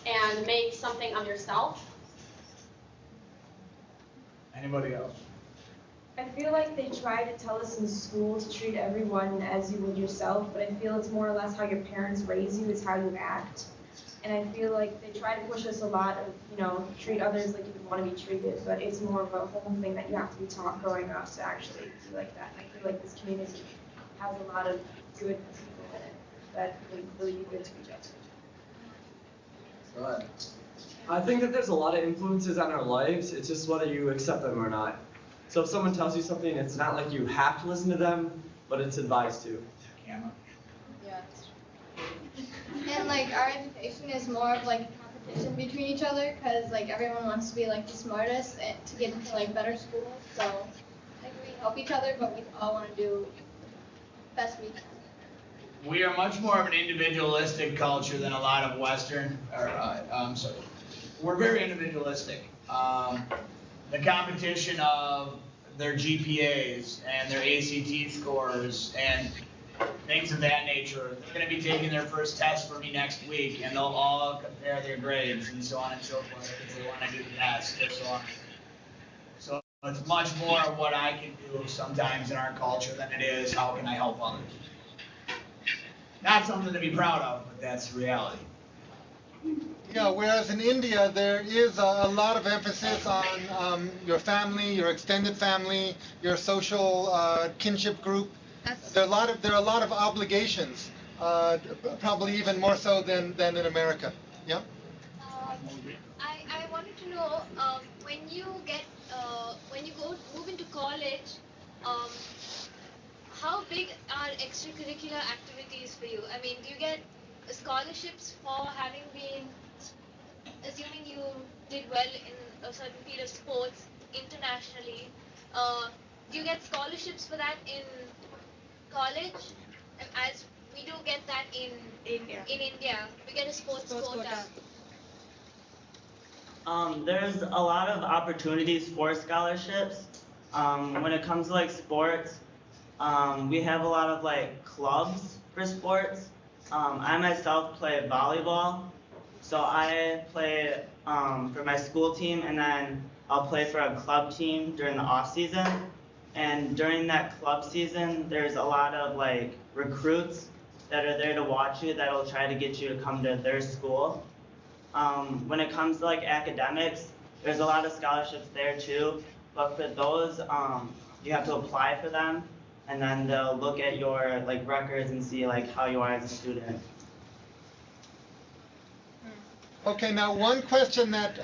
and make something of yourself. Anybody else? I feel like they try to tell us in school to treat everyone as you would yourself, but I feel it's more or less how your parents raise you is how you act. And I feel like they try to push us a lot of, treat others like you would want to be treated, but it's more of a home thing that you have to be taught growing up to actually do like that. And I feel like this community has a lot of good people in it that would really be good to each other. Right. I think that there's a lot of influences on our lives. It's just whether you accept them or not. So if someone tells you something, it's not like you have to listen to them, but it's advised to. Yeah, that's true. And like our education is more of like competition between each other, because like everyone wants to be like the smartest and to get into like better schools. So like we help each other, but we all want to do the best we can. We are much more of an individualistic culture than a lot of Western, we're very individualistic. The competition of their GPAs and their ACT scores and things of that nature. They're going to be taking their first test for me next week, and they'll all compare their grades and so on and so forth, because they want to do the best and so on. So it's much more of what I can do sometimes in our culture than it is how can I help others. Not something to be proud of, but that's the reality. Yeah, whereas in India there is a lot of emphasis on your family, your extended family, your social kinship group. There are a lot of obligations, probably even more so than in America. Yeah. I wanted to know when you move into college, how big are extracurricular activities for you? I mean, do you get scholarships for having been, assuming you did well in a certain field of sports internationally? Do you get scholarships for that in college? As we do get that in India, we get a sports quota. There's a lot of opportunities for scholarships. When it comes to like sports, we have a lot of like clubs for sports. I myself play volleyball, so I play for my school team, and then I'll play for a club team during the off season. And during that club season, there's a lot of like recruits that are there to watch you, that'll try to get you to come to their school. When it comes to like academics, there's a lot of scholarships there too, but for those, you have to apply for them, and then they'll look at your like records and see like how you are as a student. Okay, now one question that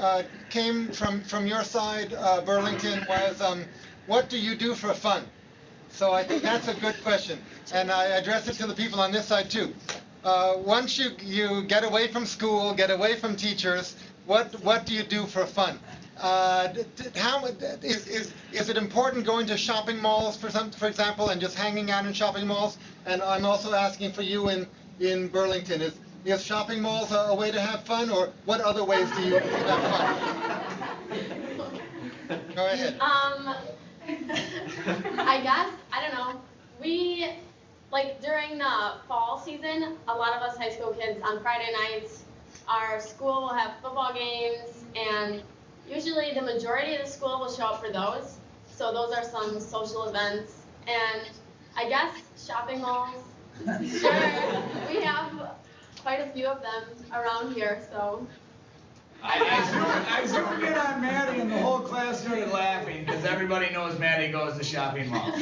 came from your side, Burlington, was what do you do for fun? So I think that's a good question, and I address it to the people on this side too. Once you get away from school, get away from teachers, what do you do for fun? Is it important going to shopping malls for example, and just hanging out in shopping malls? And I'm also asking for you in Burlington, is shopping malls a way to have fun, or what other ways do you have fun? Go ahead. I guess, I don't know. We, like during the fall season, a lot of us high school kids on Friday nights, our school will have football games, and usually the majority of the school will show up for those. So those are some social events. And I guess shopping malls, sure, we have quite a few of them around here, so. I zoomed in on Maddie and the whole class started laughing because everybody knows Maddie goes to shopping malls.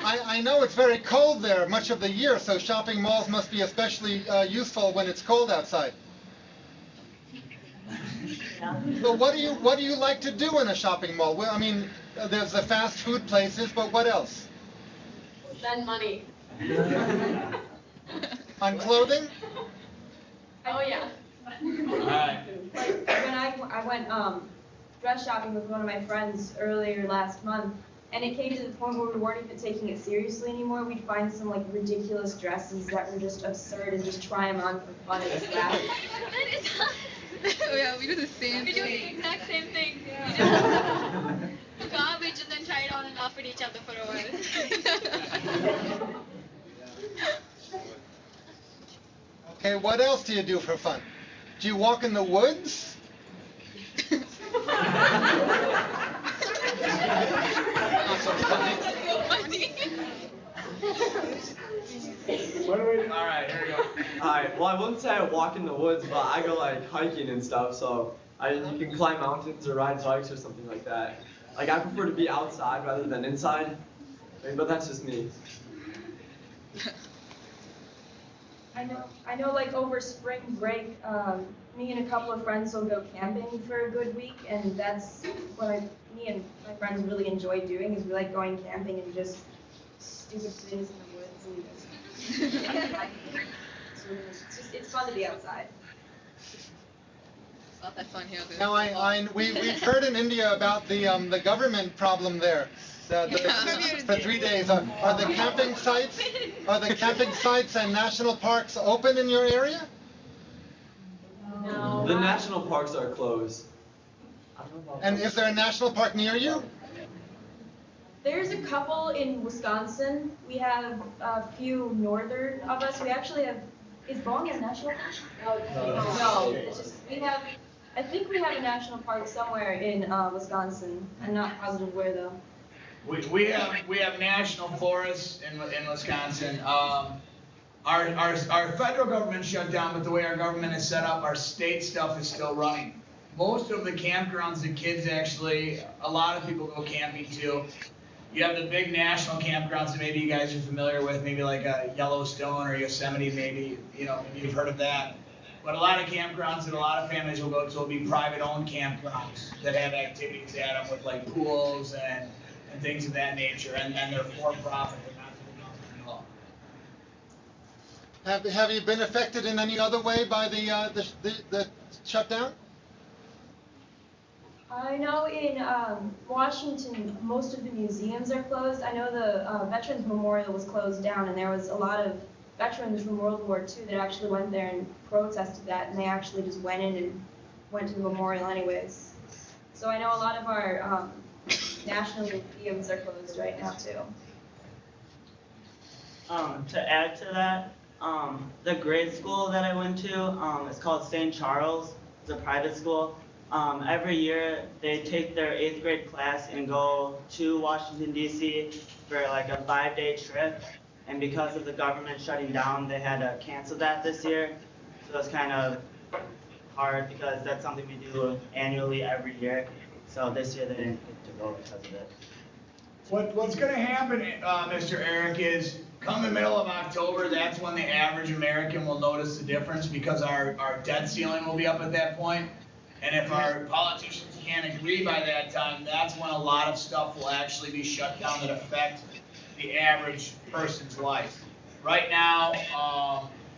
I know it's very cold there much of the year, so shopping malls must be especially useful when it's cold outside. So what do you like to do in a shopping mall? Well, I mean, there's the fast food places, but what else? Spend money. On clothing? Oh yeah. Like when I went dress shopping with one of my friends earlier last month, and it came to the point where we weren't even taking it seriously anymore. We'd find some like ridiculous dresses that were just absurd and just try them on for fun and just laugh. Oh yeah, we do the same thing. We do the exact same thing. Yeah. Garbage and then try it on and laugh at each other for a while. Okay, what else do you do for fun? Do you walk in the woods? Not so funny. Alright, here we go. Alright, well I wouldn't say I walk in the woods, but I go like hiking and stuff, so you can climb mountains or ride bikes or something like that. Like I prefer to be outside rather than inside, but that's just me. I know like over spring break, me and a couple of friends will go camping for a good week, and that's what me and my friends really enjoy doing, is we like going camping and just stupid things in the woods and just it's fun to be outside. It's not that fun here. Now we've heard in India about the government problem there. For 3 days, are the camping sites and national parks open in your area? No. The national parks are closed. And is there a national park near you? There's a couple in Wisconsin. We have a few northern of us. We actually have. Is Boeing a national park? No. It's just I think we have a national park somewhere in Wisconsin. I'm not positive where though. We have national forests in Wisconsin. our federal government shut down, but the way our government is set up, our state stuff is still running. Most of the campgrounds that kids actually, a lot of people go camping to. You have the big national campgrounds that maybe you guys are familiar with, maybe like Yellowstone or Yosemite, maybe you've heard of that. But a lot of campgrounds that a lot of families will go to will be private-owned campgrounds that have activities at them with like pools and things of that nature, and they're for-profit. They're not through the government at all. Have you been affected in any other way by the shutdown? I know in Washington, most of the museums are closed. I know the Veterans Memorial was closed down, and there was a lot of veterans from World War II that actually went there and protested that, and they actually just went in and went to the memorial anyways. So I know a lot of our national museums are closed right now too. To add to that, the grade school that I went to, it's called St. Charles. It's a private school. Every year they take their 8th grade class and go to Washington, D.C. for like a 5-day trip. And because of the government shutting down, they had to cancel that this year. So it's kind of hard because that's something we do annually every year. So this year they didn't get to go because of it. What's going to happen, Mr. Eric, is come the middle of October, that's when the average American will notice the difference because our debt ceiling will be up at that point. And if our politicians can't agree by that time, that's when a lot of stuff will actually be shut down that affect the average person's life. Right now,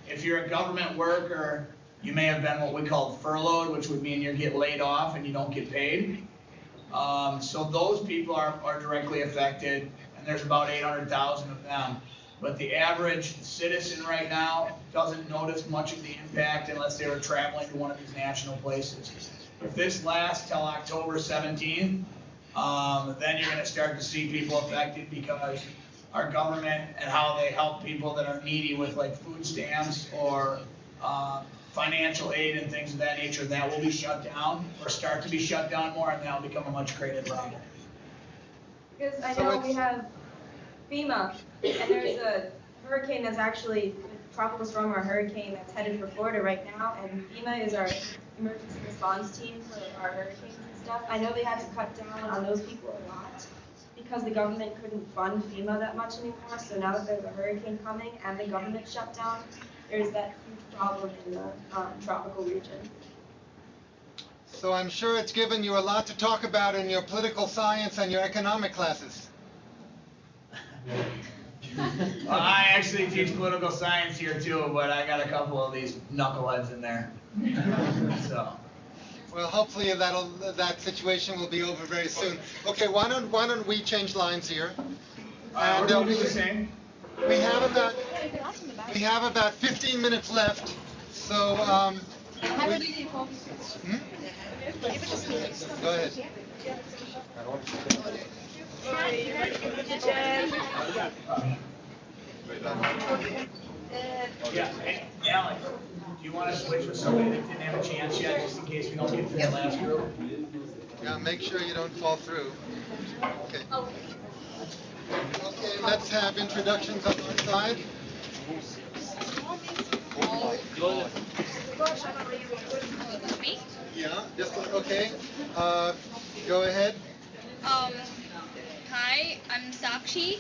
if you're a government worker, you may have been what we call furloughed, which would mean you get laid off and you don't get paid. So those people are directly affected, and there's about 800,000 of them. But the average citizen right now doesn't notice much of the impact unless they were traveling to one of these national places. If this lasts till October 17th, then you're going to start to see people affected because our government and how they help people that are needy with like food stamps or financial aid and things of that nature, that will be shut down or start to be shut down more, and that will become a much greater problem. Because I know we have FEMA, and there's a hurricane that's actually a tropical storm or hurricane that's headed for Florida right now, and FEMA is our emergency response team for our hurricanes and stuff. I know they had to cut down on those people a lot because the government couldn't fund FEMA that much anymore. So now that there's a hurricane coming and the government shut down, there's that huge problem in the tropical region. So I'm sure it's given you a lot to talk about in your political science and your economic classes. Well, I actually teach political science here too, but I got a couple of these knuckleheads in there. So. Well, hopefully that situation will be over very soon. Okay, why don't we change lines here? And we'll do the same. We have about 15 minutes left, so Go ahead. Yeah, hey, Alex, do you want to switch with somebody that didn't have a chance yet, just in case we don't get to that last group? Yeah, make sure you don't fall through. Okay. Okay, let's have introductions on our side. Yeah, just okay. Go ahead. Hi, I'm Sakshi.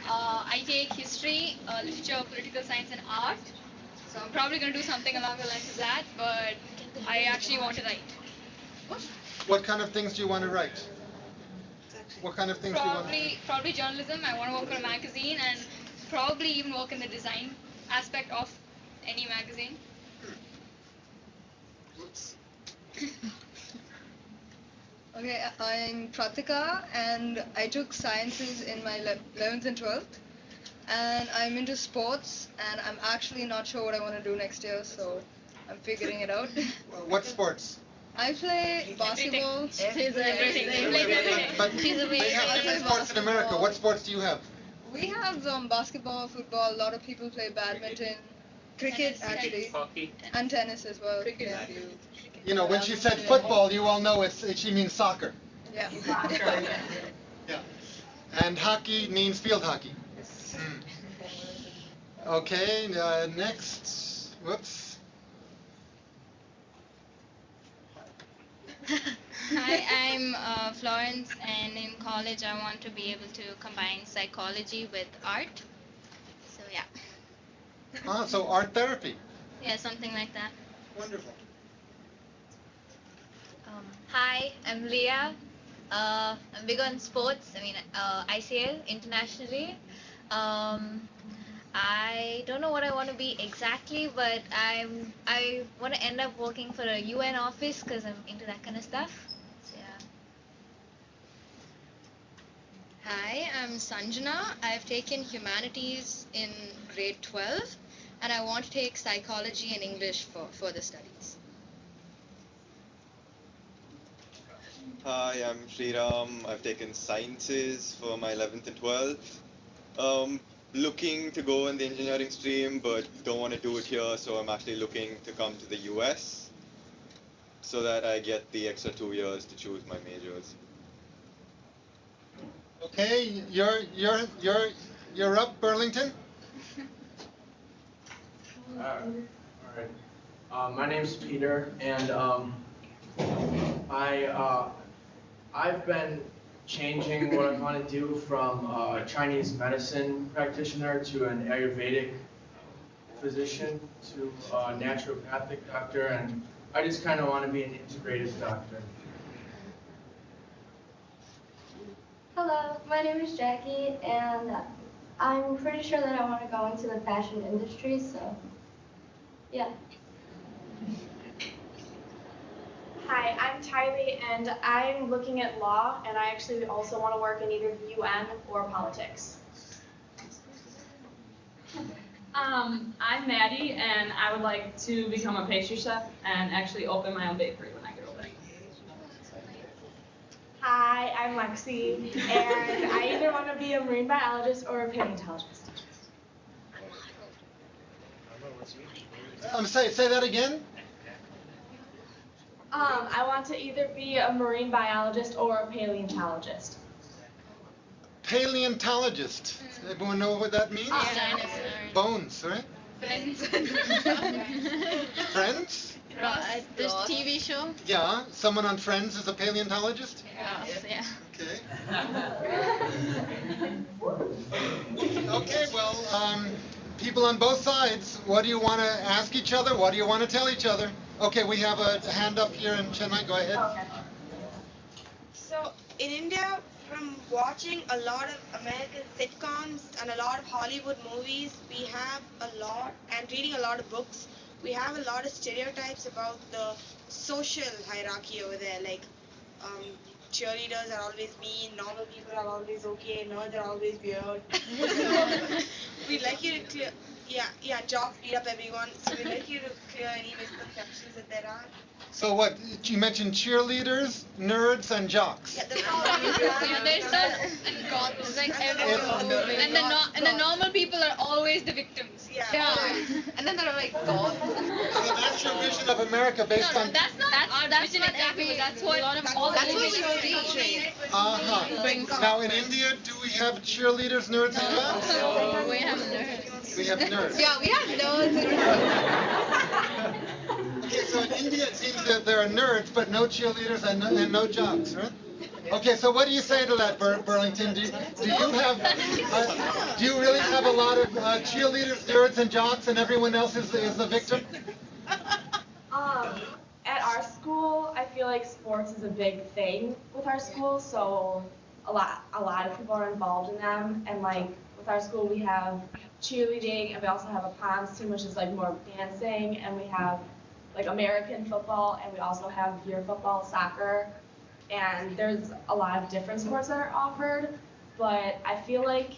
I take history, literature, political science, and art. So I'm probably going to do something along the lines of that, but I actually want to write. What kind of things do you want to write? What kind of things do you want to write? Probably journalism. I want to work for a magazine and probably even work in the design aspect of any magazine. Okay, I'm Pratika and I took sciences in my 11th and 12th. And I'm into sports and I'm actually not sure what I want to do next year, so I'm figuring it out. What sports? I play basketball. Everything. But we have different sports in America. What sports do you have? We have basketball, football, a lot of people play badminton, cricket actually, and tennis as well. Yeah. You know, when she said football, you all know she means soccer. Yeah. Yeah. And hockey means field hockey. Okay, next. Whoops. Hi, I'm Florence, and in college I want to be able to combine psychology with art. So yeah. So art therapy. Yeah, something like that. Wonderful. Hi, I'm Leah. I'm big on sports. I mean, ICL internationally. I don't know what I want to be exactly, but I want to end up working for a UN office because I'm into that kind of stuff. So yeah. Hi, I'm Sanjana. I've taken humanities in grade 12, and I want to take psychology and English for further studies. Hi, I'm Sriram. I've taken sciences for my 11th and 12th. Looking to go in the engineering stream, but don't want to do it here, so I'm actually looking to come to the US so that I get the extra 2 years to choose my majors. Okay, you're up, Burlington. All right. My name's Peter, and I've been changing what I want to do from a Chinese medicine practitioner to an Ayurvedic physician to a naturopathic doctor, and I just kind of want to be an integrative doctor. Hello, my name is Jackie, and I'm pretty sure that I want to go into the fashion industry, so yeah. Hi, I'm Tylee, and I'm looking at law, and I actually also want to work in either the UN or politics. I'm Maddie, and I would like to become a pastry chef and actually open my own bakery when I get older. Hi, I'm Lexi, and I either want to be a marine biologist or a paleontologist. Say that again. I want to either be a marine biologist or a paleontologist. Paleontologist. Everyone know what that means? Bones, right? Friends? This TV show? Yeah, someone on Friends is a paleontologist? Yeah. Okay. Okay, well, people on both sides, what do you want to ask each other? What do you want to tell each other? Okay, we have a hand up here in Chennai. Go ahead. Okay. So, in India, from watching a lot of American sitcoms and a lot of Hollywood movies, we have a lot, and reading a lot of books, we have a lot of stereotypes about the social hierarchy over there, like cheerleaders are always mean, normal people are always okay, nerds are always weird. We'd like you to clear, jocks beat up everyone, so we'd like you to clear any misconceptions that there are. So what, you mentioned cheerleaders, nerds, and jocks. Yeah, There's some like and the normal people are always the victims. Yeah. And then there are like gods. So that's your vision of America based on... That's not our vision exactly. That's what all the movies see. Now in India, do we have cheerleaders, nerds, and jocks? No, we have nerds. We have nerds. Yeah, we have nerds. Okay, so in India it seems that there are nerds, but no cheerleaders and no jocks, right? Okay, so what do you say to that, Burlington? Do you really have a lot of cheerleaders, nerds, and jocks, and everyone else is the victim? At our school, I feel like sports is a big thing with our school, so a lot of people are involved in them, and like with our school we have cheerleading, and we also have a POMS team, which is like more dancing, and we have like American football, and we also have year football, soccer, and there's a lot of different sports that are offered, but I feel like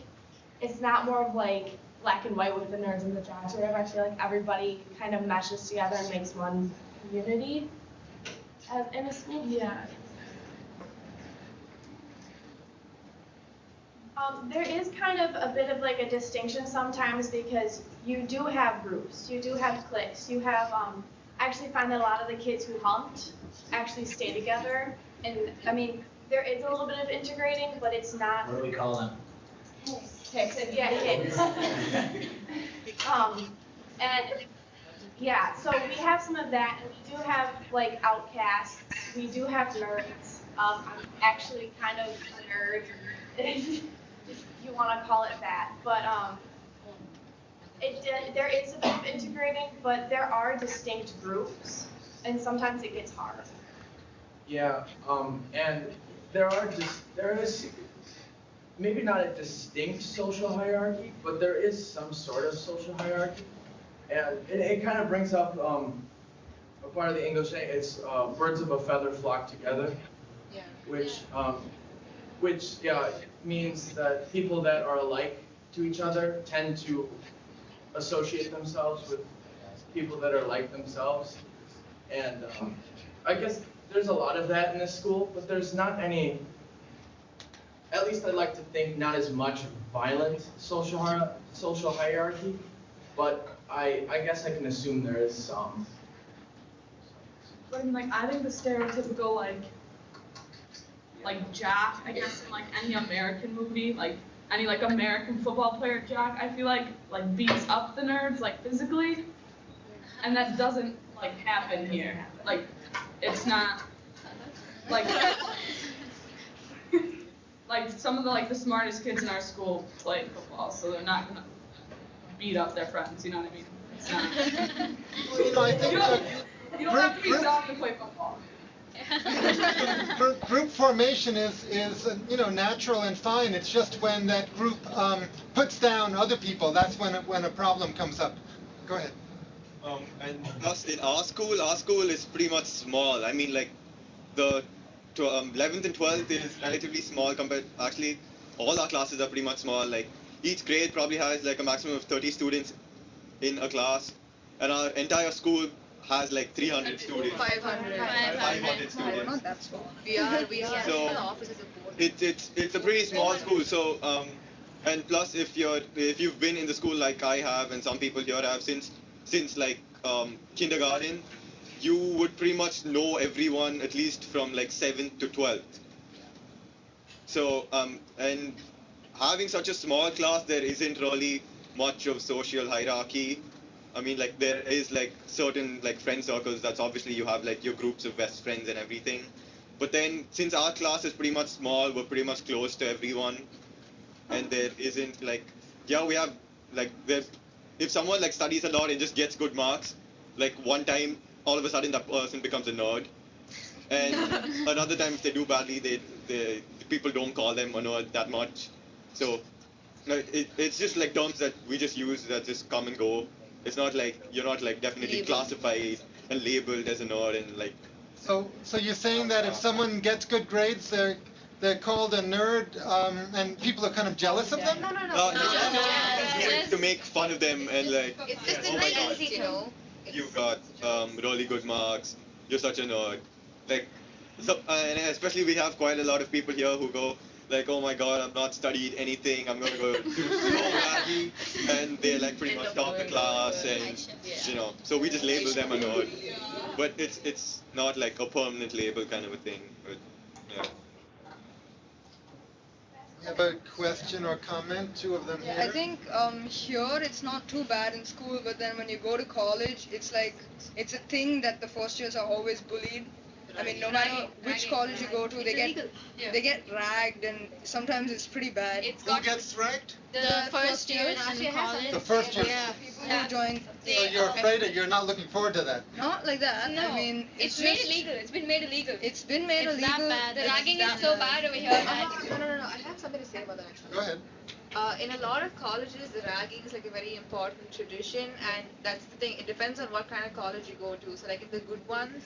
it's not more of like black and white with the nerds and the jocks or whatever. I feel like everybody kind of meshes together and makes one community in a school. Yeah. There is kind of a bit of like a distinction sometimes because you do have groups, you do have cliques, you have, I actually find that a lot of the kids who hunt actually stay together, and I mean, there is a little bit of integrating, but it's not. What do we call them? Hicks, yeah, hicks. And yeah, so we have some of that, and we do have like outcasts. We do have nerds. I'm actually kind of a nerd, if you want to call it that. But there is a bit of integrating, but there are distinct groups, and sometimes it gets hard. Yeah, and there is maybe not a distinct social hierarchy, but there is some sort of social hierarchy. And it kind of brings up a part of the English saying, it's birds of a feather flock together, Yeah. which means that people that are alike to each other tend to associate themselves with people that are like themselves. And I guess there's a lot of that in this school, but there's not any, at least I'd like to think, not as much violent social hierarchy, but I guess I can assume there is some. But I think the stereotypical jock, I guess in any American movie, any American football player jock, I feel like beats up the nerds physically, and that doesn't happen here. It's not some of the smartest kids in our school play football, so they're not gonna beat up their friends. You know what I mean? It's not. Well, I think you don't have to be soft to play football. Group formation is natural and fine. It's just when that group puts down other people, that's when a problem comes up. Go ahead. And plus in our school is pretty much small. I mean, the 11th and 12th is relatively small compared. Actually, all our classes are pretty much small. Each grade probably has a maximum of 30 students in a class, and our entire school has 300 students. 500 students. Not that small. We are So the offices of board. it's a pretty small school. So and plus if you've been in the school like I have, and some people here have since kindergarten, you would pretty much know everyone at least from 7th to 12th. So and having such a small class, there isn't really much of social hierarchy. I mean, there is certain friend circles. That's obviously you have your groups of best friends and everything. But then since our class is pretty much small, we're pretty much close to everyone, and there isn't we have if someone studies a lot and just gets good marks, one time all of a sudden that person becomes a nerd, and another time if they do badly, the people don't call them a nerd that much. So it's just terms that we just use that just come and go. It's not you're not definitely classified and labeled as a nerd and So you're saying that if someone gets good grades, they're called a nerd, and people are kind of jealous of them? No. To make fun of them and It's just oh my god, easy to know. you've got really good marks, you're such a nerd. And especially we have quite a lot of people here who go oh my god, I've not studied anything, I'm gonna go do so badly, and they pretty much top the class, and so we just label them a nerd. But it's not a permanent label kind of a thing. But yeah. You have a question or comment? Two of them here. I think here it's not too bad in school, but then when you go to college, it's it's a thing that the first years are always bullied. I mean, no matter which college you go to, they get ragged, and sometimes it's pretty bad. Who gets ragged? The first years in college. The first year. Yeah, people who join. So you're afraid that you're not looking forward to that? Not like that. No. I mean, It's made illegal. It's been made illegal. It's been made It's illegal. that bad. The It's ragging that is so bad. bad over here that. No. I have something to say about that actually. Go ahead. In a lot of colleges, the ragging is a very important tradition, and that's the thing. It depends on what kind of college you go to. So in the good ones,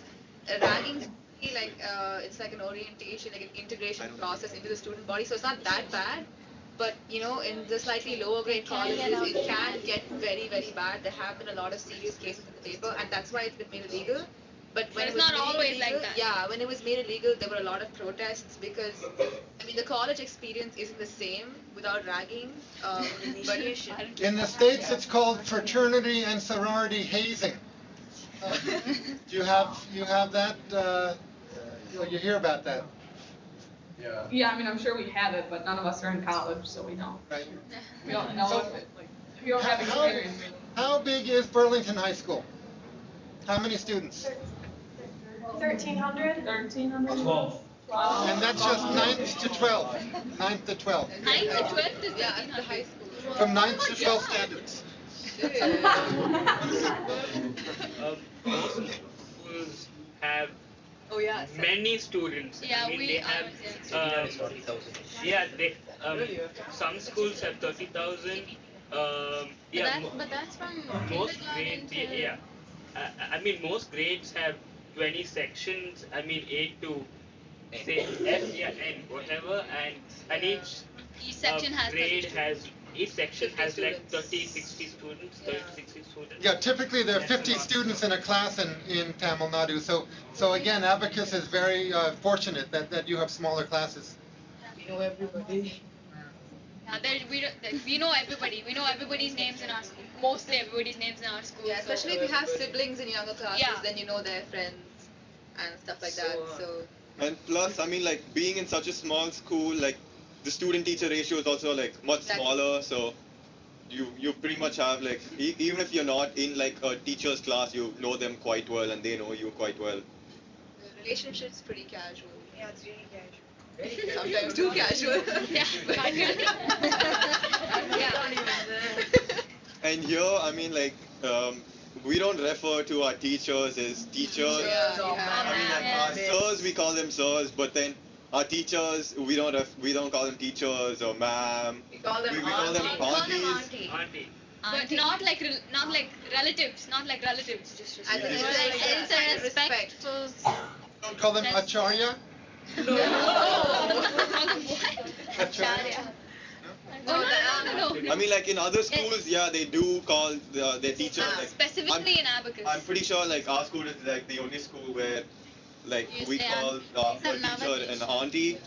ragging's it's an orientation, an integration process into the student body. So it's not that bad. But in the slightly lower grade colleges, it can get very, very bad. There have been a lot of serious cases in the paper, and that's why it's been made illegal. But when it's it was not made always illegal, like that. Yeah, when it was made illegal, there were a lot of protests because, the college experience isn't the same without ragging. But In the States, it's called fraternity and sorority hazing. Do you have that? You hear about that? Yeah. Yeah, I'm sure we have it, but none of us are in college, so we don't. Right. We don't know if it, we don't have experience. How big is Burlington High School? How many students? 1,300? 1,300? 12. And that's just 9th to 12th. 9th to 12th. 9th to 12th is the high school. From 9th to 12th standards. Most schools have Oh yeah. many students. Yeah, I mean, we they have. Yeah, they. Some schools have 30,000. Yeah, But that's from most kindergarten grades. to... Yeah, I mean most grades have 20 sections. I mean 8 to say F, yeah, N, whatever, and each section has 30 grade has. Each section 50 has like students. 30, 60 students, 30, 60 students. Yeah, typically there are 50 students in a class in Tamil Nadu. So again, Abacus is very fortunate that you have smaller classes. We know everybody. Yeah, we know everybody. We know everybody's names in our school. Mostly everybody's names in our school. Yeah, especially if you have siblings in younger classes, Yeah. then you know their friends and stuff like that. So And plus, I mean, like being in such a small school, like the student-teacher ratio is also like much smaller. So you pretty much have like even if you're not in like a teacher's class, you know them quite well and they know you quite well. the relationship's pretty casual. Yeah, it's really casual. Sometimes too casual. And here, I mean, like we don't refer to our teachers as teachers. I mean, like our sirs, we call them sirs, but then our teachers, we don't call them teachers or ma'am. We call them aunties. Auntie. But not like relatives, not like relatives. Just And it's a respectful. Don't call them acharya. Acharya. No. I mean, like in other schools, yeah, they do call their teachers. Like, Specifically in Abacus. I'm pretty sure, like our school is like the only school where, like, You we say call a teacher an auntie.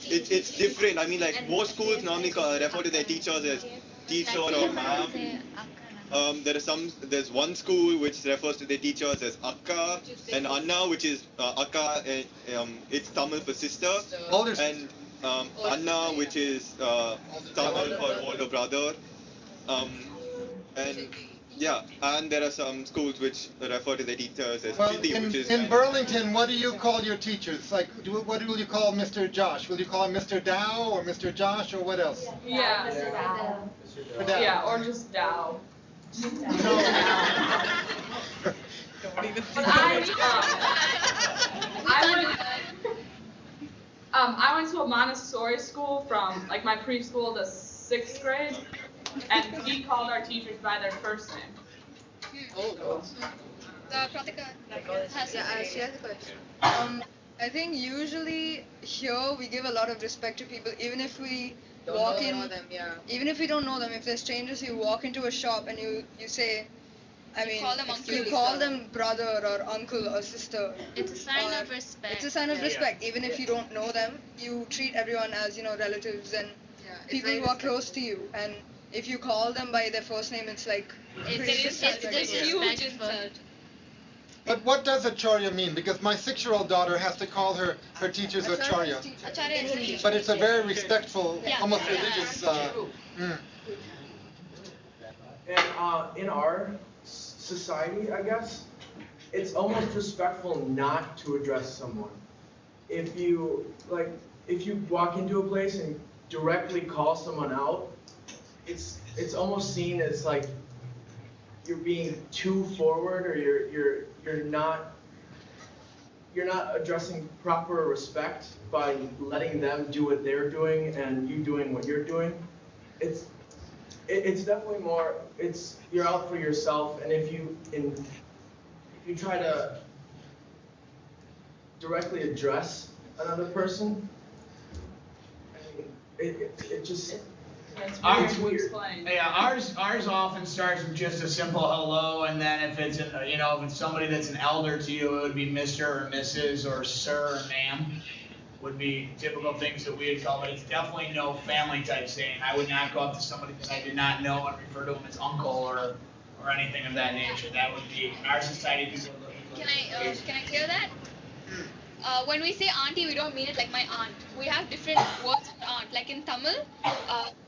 It's different. I mean, like most schools normally refer to their teachers as teacher or ma'am. There's one school which refers to their teachers as akka and anna, which is akka. It's Tamil for sister, and anna, which is Tamil for older brother. And yeah, and there are some schools which refer to their teachers as Well, Chiti, which is in Burlington, what do you call your teachers? Like, what will you call Mr. Josh? Will you call him Mr. Dow or Mr. Josh or what else? Yeah. Mr. Dow. Yeah, or just Dow. I went to a Montessori school from like my preschool to 6th grade, and we called our teachers by their first name. Pratika she has a question. I think usually here we give a lot of respect to people, even if we walk in. Know them, yeah. Even if we don't know them, if they're strangers, you walk into a shop and you say, I mean, call them uncle. you call them brother or uncle or sister. It's a sign of respect. It's a sign of respect. Even if you don't know them, you treat everyone as, relatives and people who are close to you. And if you call them by their first name, it's like It's huge insult. But what does acharya mean? Because my 6-year-old daughter has to call her teachers acharya. Acharya is teacher. But it's a very respectful, Yeah. almost religious. And in our society, I guess, it's almost respectful not to address someone. If you walk into a place and directly call someone out, it's almost seen as like you're being too forward, or you're not addressing proper respect by letting them do what they're doing and you doing what you're doing. It's definitely more. You're out for yourself, and if you try to directly address another person, I mean, it just. It's weird. Yeah, ours often starts with just a simple hello, and then if it's if it's somebody that's an elder to you, it would be Mr. or Mrs. or Sir or Ma'am, would be typical things that we would call. But it's definitely no family type saying. I would not go up to somebody that I did not know and refer to them as uncle or anything of that nature. That would be in our society. People are looking. Can I clear that? When we say auntie, we don't mean it like my aunt. We have different words for aunt. aunt. Like in Tamil,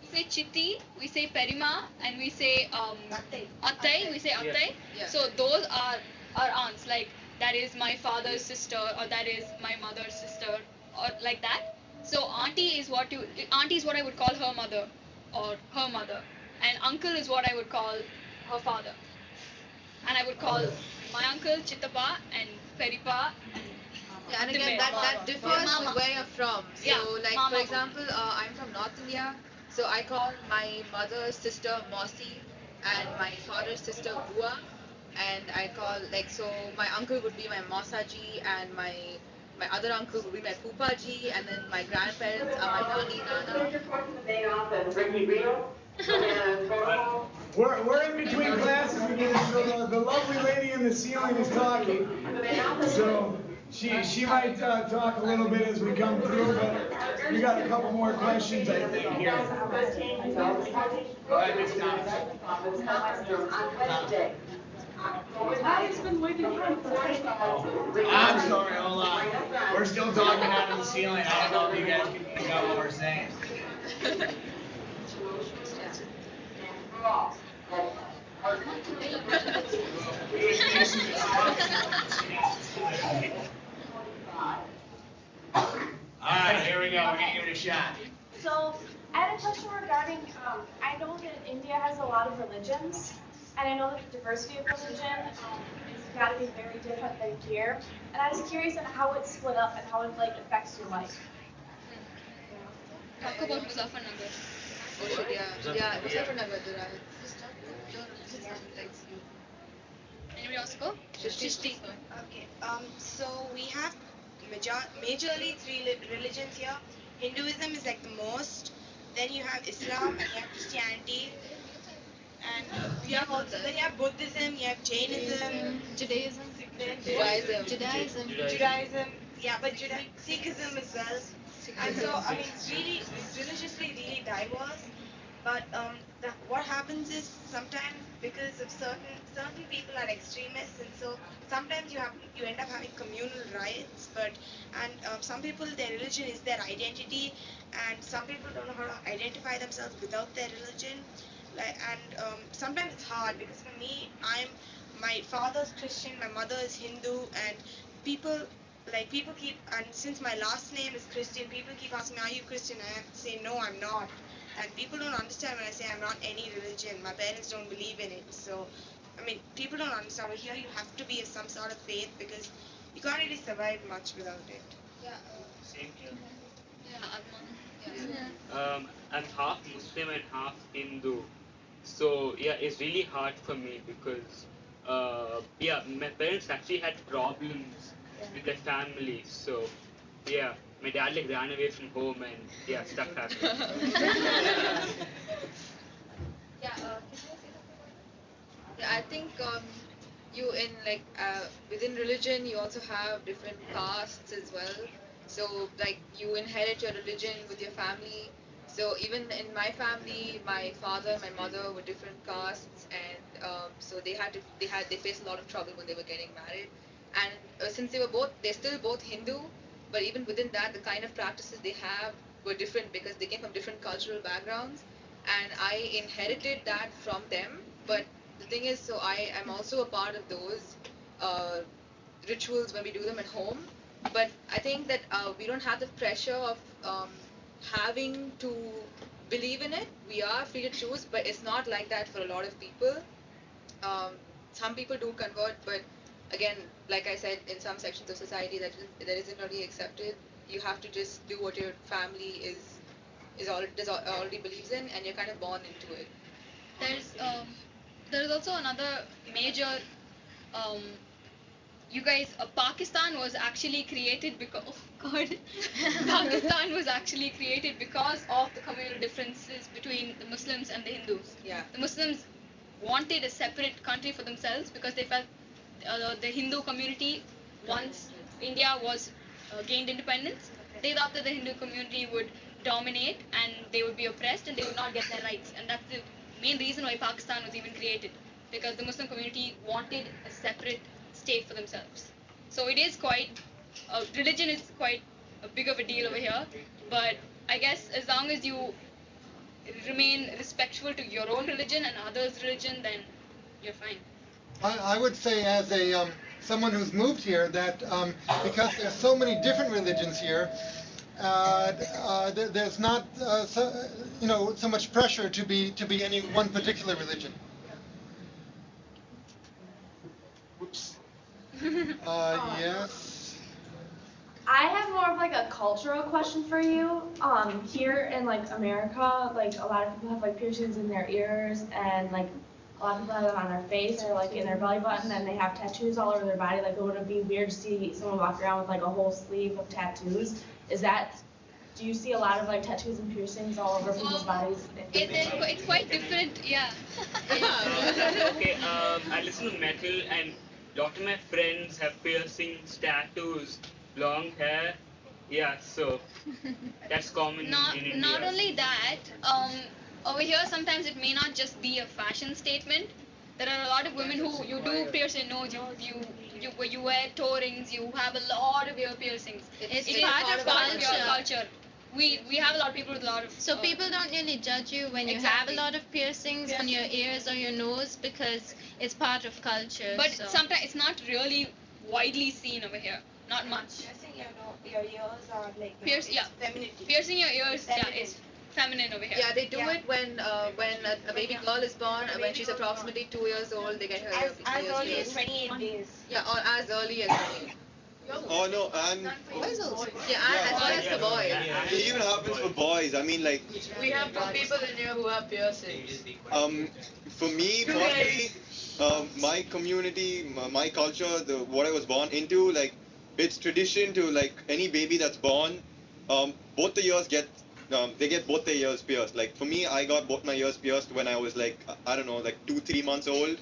we say chitti, we say perima, and we say attai. We say attai. Yeah. So those are our aunts. Like that is my father's sister, or that is my mother's sister, or like that. So auntie is what I would call her mother, or her mother, and uncle is what I would call her father. And I would call my uncle Chittappa and Peripa. Yeah, and again, that differs where you're from. So, Yeah, like, mama. for example, I'm from North India, so I call my mother's sister Mosi, and my father's sister Bua, and I call, like, so my uncle would be my Mosaji, and my other uncle would be my Pupaji, and then my grandparents are my Nani Nana. We're in between classes again, so the lovely lady in the ceiling is talking. So she might talk a little bit as we come through, but we got a couple more questions, I think, here. Go ahead, Ms. Thompson. I've been waiting for I'm sorry, hold on. We're still talking out of the ceiling. I don't know if you guys can pick up what we're saying. Alright, here we go. We're gonna give it a shot. So I had a question regarding, I know that India has a lot of religions, and I know that the diversity of religion has got to be very different than here. And I was curious on how it's split up and how it like affects your life. Talk about Muzaffarnagar. Oh shit, yeah, Muzaffarnagar, did I? Anybody else go? Shishti. Okay. So we have majorly three religions here. Hinduism is like the most. Then you have Islam and you have Christianity. And you have also then you have Buddhism, you have Jainism, Judaism. Judaism. Yeah, but Sikhism as well. And so I mean, it's religiously really diverse. But what happens is sometimes because of certain people are extremists, and so sometimes you end up having communal riots. And some people, their religion is their identity, and some people don't know how to identify themselves without their religion. Sometimes it's hard because for me, my father's Christian, my mother is Hindu, and people keep, and since my last name is Christian, people keep asking me, are you Christian? I have to say, no, I'm not. And people don't understand when I say I'm not any religion. My parents don't believe in it. So, I mean, people don't understand. But here you have to be of some sort of faith because you can't really survive much without it. Yeah. Same here. Yeah. I'm half Muslim and half Hindu. So yeah, it's really hard for me because my parents actually had problems with their family. So yeah, my dad like ran away from home and yeah, stuff happened. Yeah, I think you in like within religion you also have different castes as well. So like you inherit your religion with your family. So even in my family, my father and my mother were different castes, and so they faced a lot of trouble when they were getting married. And since they're still both Hindu, but even within that, the kind of practices they have were different because they came from different cultural backgrounds, and I inherited that from them. But the thing is, so I am also a part of those rituals when we do them at home. But I think that we don't have the pressure of having to believe in it. We are free to choose, but it's not like that for a lot of people. Some people do convert, but again, like I said, in some sections of society that isn't really accepted. You have to just do what your family already believes in, and you're kind of born into it. There's also another major you guys, Pakistan was actually created because Pakistan was actually created because of the communal differences between the Muslims and the Hindus. Yeah. The Muslims wanted a separate country for themselves because they felt the Hindu community, once India was gained independence, they thought that the Hindu community would dominate and they would be oppressed and they would not get their rights. And that's the main reason why Pakistan was even created, because the Muslim community wanted a separate state for themselves. So it is quite, religion is quite a big of a deal over here, but I guess as long as you remain respectful to your own religion and others' religion, then you're fine. I would say as a someone who's moved here that because there's so many different religions here, there's not so much pressure to be any one particular religion. Whoops. Yes. I have more of like a cultural question for you. Here in like America, like a lot of people have like piercings in their ears, and like a lot of people have it on their face or like in their belly button, and they have tattoos all over their body. Like, would it be weird to see someone walk around with like a whole sleeve of tattoos? Do you see a lot of like tattoos and piercings all over people's bodies? It's quite different, yeah. Okay, I listen to metal, and a lot of my friends have piercings, tattoos, long hair. Yeah, so that's common in India. Not only that, over here sometimes it may not just be a fashion statement. There are a lot of women who you do pierce your nose, you wear toe rings, you have a lot of ear piercings. It's part of culture. We have a lot of people with a lot of. So people don't really judge you when you have a lot of piercings on your ears or your nose because it's part of culture. But sometimes it's not really widely seen over here. Not much. Your ears are like femininity. Piercing your ears, is feminine over here. Yeah, they do it when a baby girl is born, when she's approximately 2 years old, they get her ears As early as pierced. 28 days. Yeah, or as early as 28. Oh no, and Boys also. Yeah, and as well as for boys. it even happens for boys. I mean, like, We have two people in here who have piercings. for me personally, my community, my culture, what I was born into, like, it's tradition to, like, any baby that's born, both the ears they get both their ears pierced. Like, for me, I got both my ears pierced when I was like, I don't know, like 2-3 months old.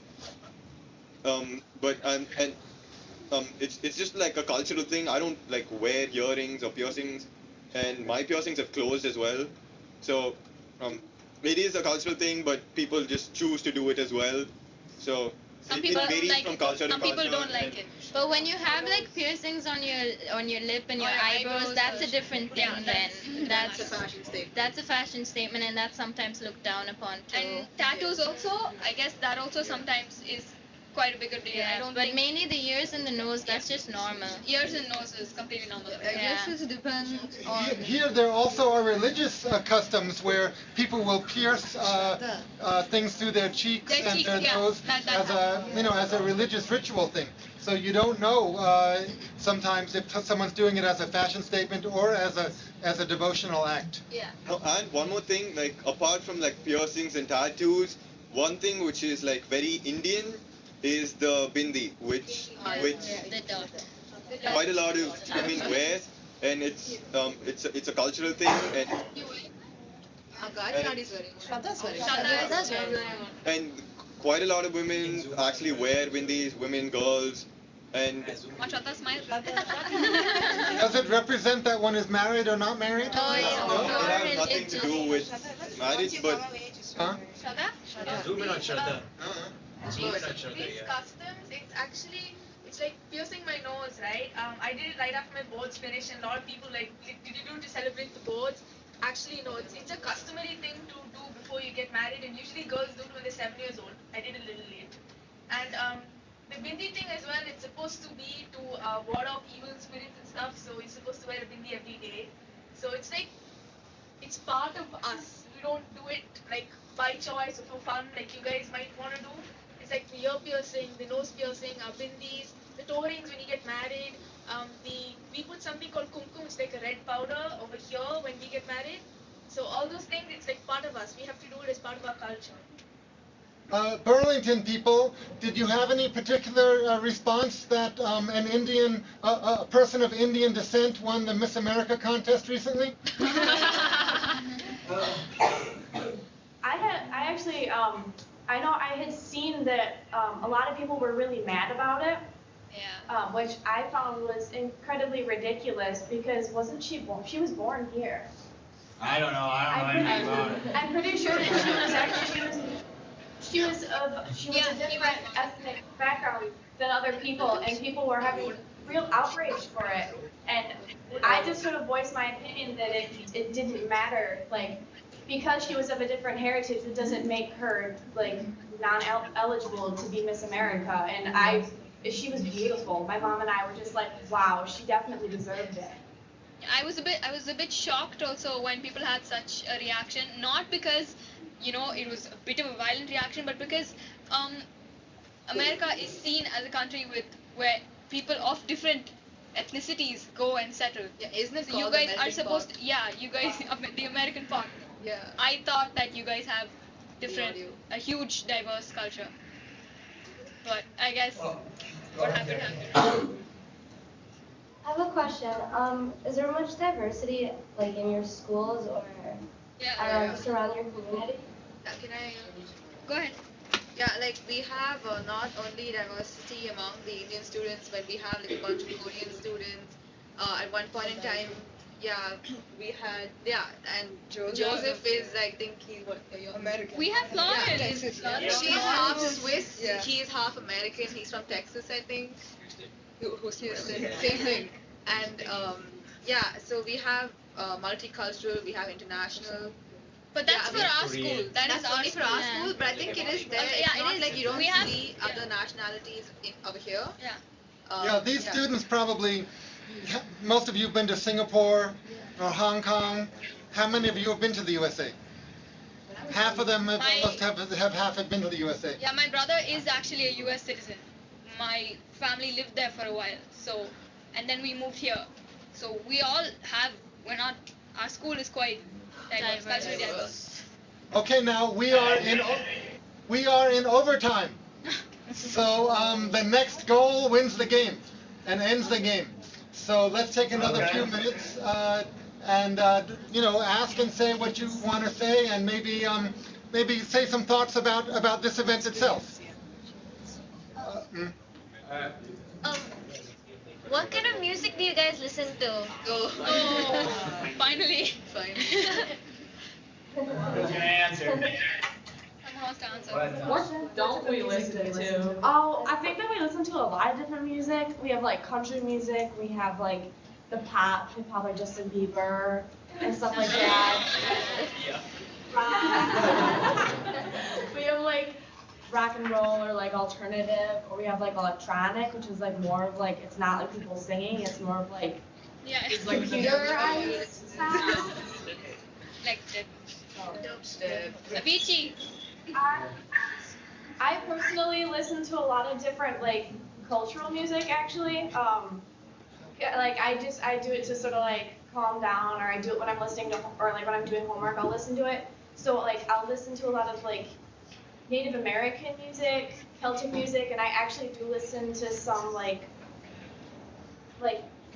It's just like a cultural thing. I don't like wear earrings or piercings, and my piercings have closed as well. So it is a cultural thing, but people just choose to do it as well. So Some it people varies like from it. culture to Some culture. people don't like it. But when you have like piercings on your lip and your eyebrows, that's a different thing then. That's a fashion statement. That's a fashion statement, and that's sometimes looked down upon too. And tattoos also, I guess that also sometimes is quite a bigger deal. Yeah, I don't but think mainly the ears and the nose, that's just normal. ears and noses completely normal. I guess it depends on. Here there also are religious customs where people will pierce things through their cheeks Their and cheeks, their yeah. nose That as a religious ritual thing. So you don't know sometimes if someone's doing it as a fashion statement or as a devotional act. Yeah. No, and one more thing, like apart from like piercings and tattoos, one thing which is like very Indian is the bindi, which The dot. quite a lot of women wear, and it's a cultural thing, and Shraddha's wearing. and quite a lot of women actually wear bindis, women, girls, and Shraddha smile. Does it represent that one is married or not married? it has nothing to do with marriage, but Zoom in on Shraddha. These customs, it's like piercing my nose, right? I did it right after my boards finished, and a lot of people like, did you do it to celebrate the boards? Actually, no, it's a customary thing to do before you get married, and usually girls do it when they're 7 years old. I did it a little late. And the bindi thing as well, it's supposed to be to ward off evil spirits and stuff, so you're supposed to wear a bindi every day. So it's like, it's part of us. We don't do it like by choice or for fun like you guys might want to do. It's like the ear piercing, the nose piercing, our bindis, the toe rings when you get married. We put something called kumkum, it's like a red powder over here when we get married. So all those things, it's like part of us. We have to do it as part of our culture. Burlington people, did you have any particular response that an Indian, a person of Indian descent won the Miss America contest recently? I know I had seen that a lot of people were really mad about it. Yeah. Which I found was incredibly ridiculous because wasn't she born? She was born here. I don't know anything about it. I'm pretty sure that she was a different ethnic background than other people, and people were having real outrage for it. And I just sort of voiced my opinion that it didn't matter, like, because she was of a different heritage, it doesn't make her, like, non-eligible to be Miss America. And she was beautiful. My mom and I were just like, wow, she definitely deserved it. I was a bit shocked also when people had such a reaction, not because it was a bit of a violent reaction, but because America is seen as a country where people of different ethnicities go and settle. Yeah, isn't it So called you guys American are supposed part? to, yeah, you guys the American part. Yeah. I thought that you guys have a huge diverse culture, but I guess what happened happened. I have a question. Is there much diversity, like, in your schools or just around your community? Can I? Go ahead. Yeah, like we have not only diversity among the Indian students, but we have like a bunch of Korean students. At one point in time, we had and Joseph is I think he's American. We have Florence. She's half Swiss. He is half American. He's from Texas, I think. Who's Houston? Same thing. And so we have multicultural. We have international. But that's for our school. That's only for our school, but I think it is there. It's not like you don't see other nationalities over here. Yeah, these students probably, most of you have been to Singapore or Hong Kong. How many of you have been to the USA? Half of them must have half been to the USA. Yeah, my brother is actually a US citizen. My family lived there for a while, and then we moved here. So we all have, our school is quite diverse. Culturally diverse. Okay, now we are in overtime. So the next goal wins the game and ends the game. So let's take another few minutes and ask and say what you want to say, and maybe say some thoughts about this event itself. What kind of music do you guys listen to? Oh, finally. Who's gonna answer? What don't we listen to? Oh, I think that we listen to a lot of different music. We have like country music, we have like the pop, hip-hop like Justin Bieber and stuff like that. We have like rock and roll or like alternative, or we have like electronic, which is like more of like, it's not like people singing, it's more of like it's like computerized sound. Like dubstep. Avicii. I personally listen to a lot of different like cultural music actually. Like I do it to sort of like calm down, or I do it when I'm listening to, or like when I'm doing homework, I'll listen to it. So like I'll listen to a lot of like Native American music, Celtic music, and I actually do listen to some like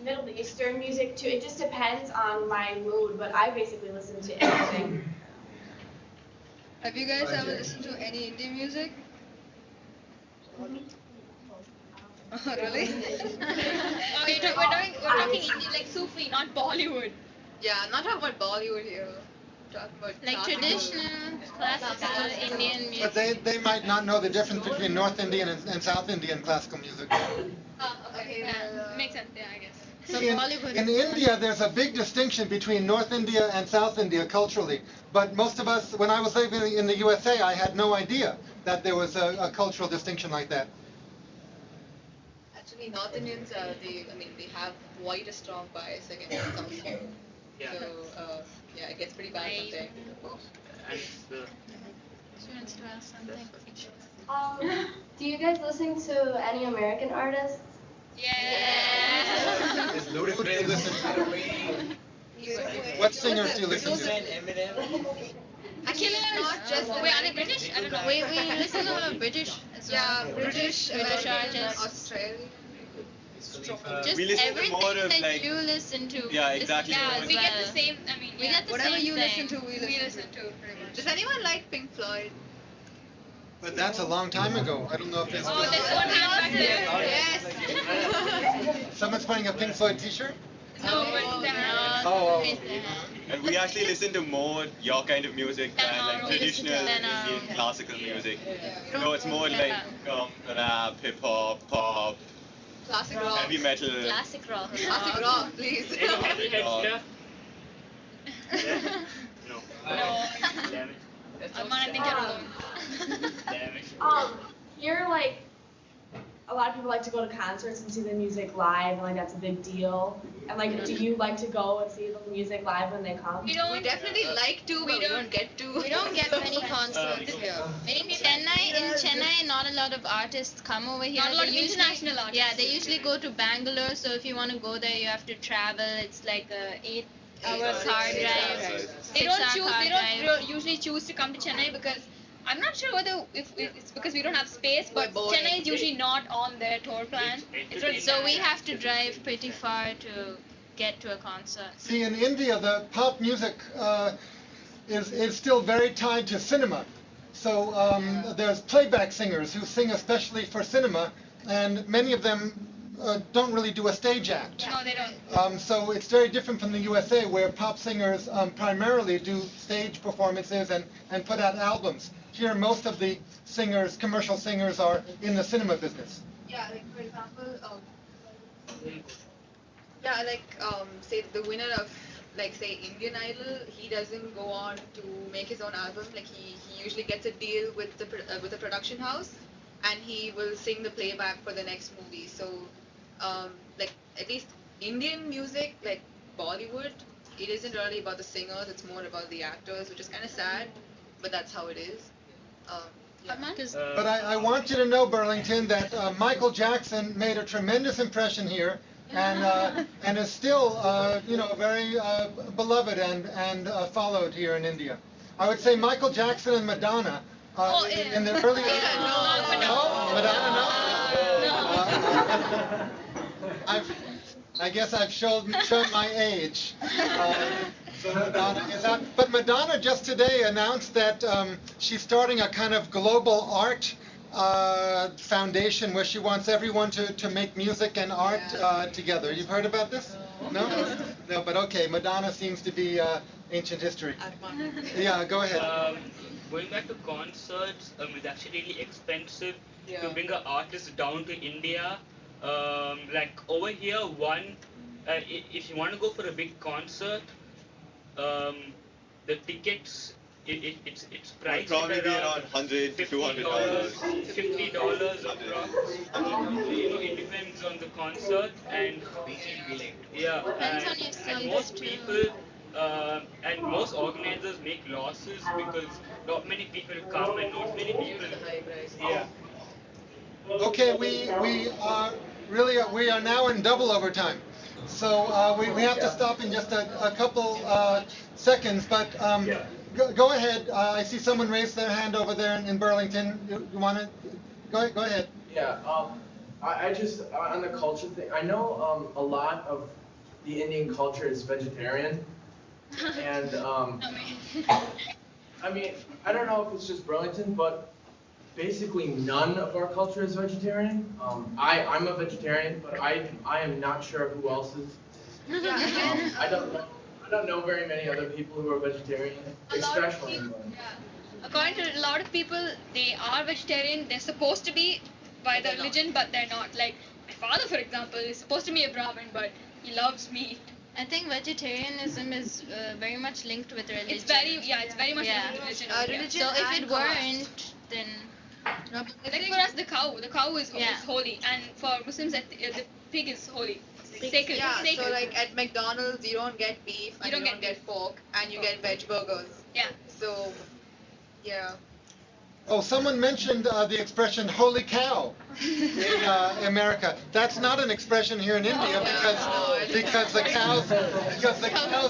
Middle Eastern music too. It just depends on my mood, but I basically listen to anything. Have you guys ever listened to any Indian music? Oh, really? We're talking Indian, like Sufi, not Bollywood. Yeah, I'm not talking about Bollywood here. Like traditional, classical Indian music. But they might not know the difference between North Indian and South Indian classical music. Okay. Makes sense, I guess. See, in India, there's a big distinction between North India and South India culturally. But most of us, when I was living in the USA, I had no idea that there was a cultural distinction like that. Actually, North Indians, they have quite a strong bias against South Indian. So, it gets pretty bad from there. She wants to ask something. Do you guys listen to any American artists? Yeah. It's ludicrous. What singers do you listen to? Actually, not just. Wait, are they British? I don't know. We listen to a lot of British as well. Yeah, British, British American, artists. Australian. Just we listen to everything more of that like, you listen to. Yeah, exactly. Yeah, we get the same. We get the Whatever same you thing. listen to, we listen to. Pretty much. Does anyone like Pink Floyd? But that's a long time ago. I don't know if it's Oh, there's one hand back there. Yes. Someone's wearing a Pink Floyd t-shirt? No, but Oh. and we actually listen to more your kind of music than like traditional Indian classical music. No, it's more like rap, hip hop, pop. Classic rock. Heavy metal. Classic rock. Classic rock, please. Any metalheads here? No. No. Damn it. I think you're alone. Damn it. You're like, a lot of people like to go to concerts and see the music live, and like that's a big deal. And like, do you like to go and see the music live when they come? We don't. We definitely like to, but we don't get to. We don't get many concerts here. In Chennai, not a lot of artists come over here. Not a lot They of usually- international artists. Yeah, they usually go to Bangalore. So if you want to go there, you have to travel. It's like a 8-hour car drive. They don't 6-hour choose. car They drive. don't usually choose to come to Chennai because I'm not sure whether if it's because we don't have space, but We're boring. Chennai is usually not on their tour plan. It's really So we sad. have to drive pretty far to get to a concert. See, in India, the pop music is still very tied to cinema. So there's playback singers who sing especially for cinema, and many of them don't really do a stage act. No, they don't. So it's very different from the USA, where pop singers primarily do stage performances and put out albums. Here, most of the singers, commercial singers, are in the cinema business. Yeah, like for example, yeah, like say the winner of like say Indian Idol, he doesn't go on to make his own album. Like he usually gets a deal with the production house, and he will sing the playback for the next movie. So like at least Indian music, like Bollywood, it isn't really about the singers. It's more about the actors, which is kind of sad, but that's how it is. Yeah. But I want you to know, Burlington, that Michael Jackson made a tremendous impression here, and is still, very beloved and followed here in India. I would say Michael Jackson and Madonna in the early. Madonna, no. I guess I've shown my age. So Madonna is out. But Madonna just today announced that she's starting a kind of global art foundation where she wants everyone to make music and art together. You've heard about this? No? No, but okay, Madonna seems to be ancient history. Yeah, go ahead. Going back to concerts, it's actually really expensive to bring an artist down to India. Like over here, if you want to go for a big concert, the tickets, it's priced probably be around $100 to $200. $50 approx. It depends on the concert, and yeah, and most people and most organizers make losses because not many people come and not many people. Yeah. Okay, we are now in double overtime. So we have to stop in just a couple seconds, but go ahead. I see someone raise their hand over there in Burlington. You want to go ahead? Yeah. I just on the culture thing. I know a lot of the Indian culture is vegetarian, and I mean I don't know if it's just Burlington, but basically none of our culture is vegetarian. I'm a vegetarian, but I am not sure who else is. I don't know very many other people who are vegetarian, especially. According to a lot of people, they are vegetarian. They're supposed to be by the religion, but they're not. Like my father, for example, is supposed to be a Brahmin, but he loves meat. I think vegetarianism is very much linked with religion. It's very much linked with religion. So if it weren't, then. Like for us, the cow is holy, and for Muslims, the pig is holy. Sacred. Yeah, Sacred. so like at McDonald's, you don't get beef, and you don't get pork, and you get veg burgers. Yeah. So, yeah. Oh, someone mentioned the expression "holy cow" in America. That's not an expression here in India because the cows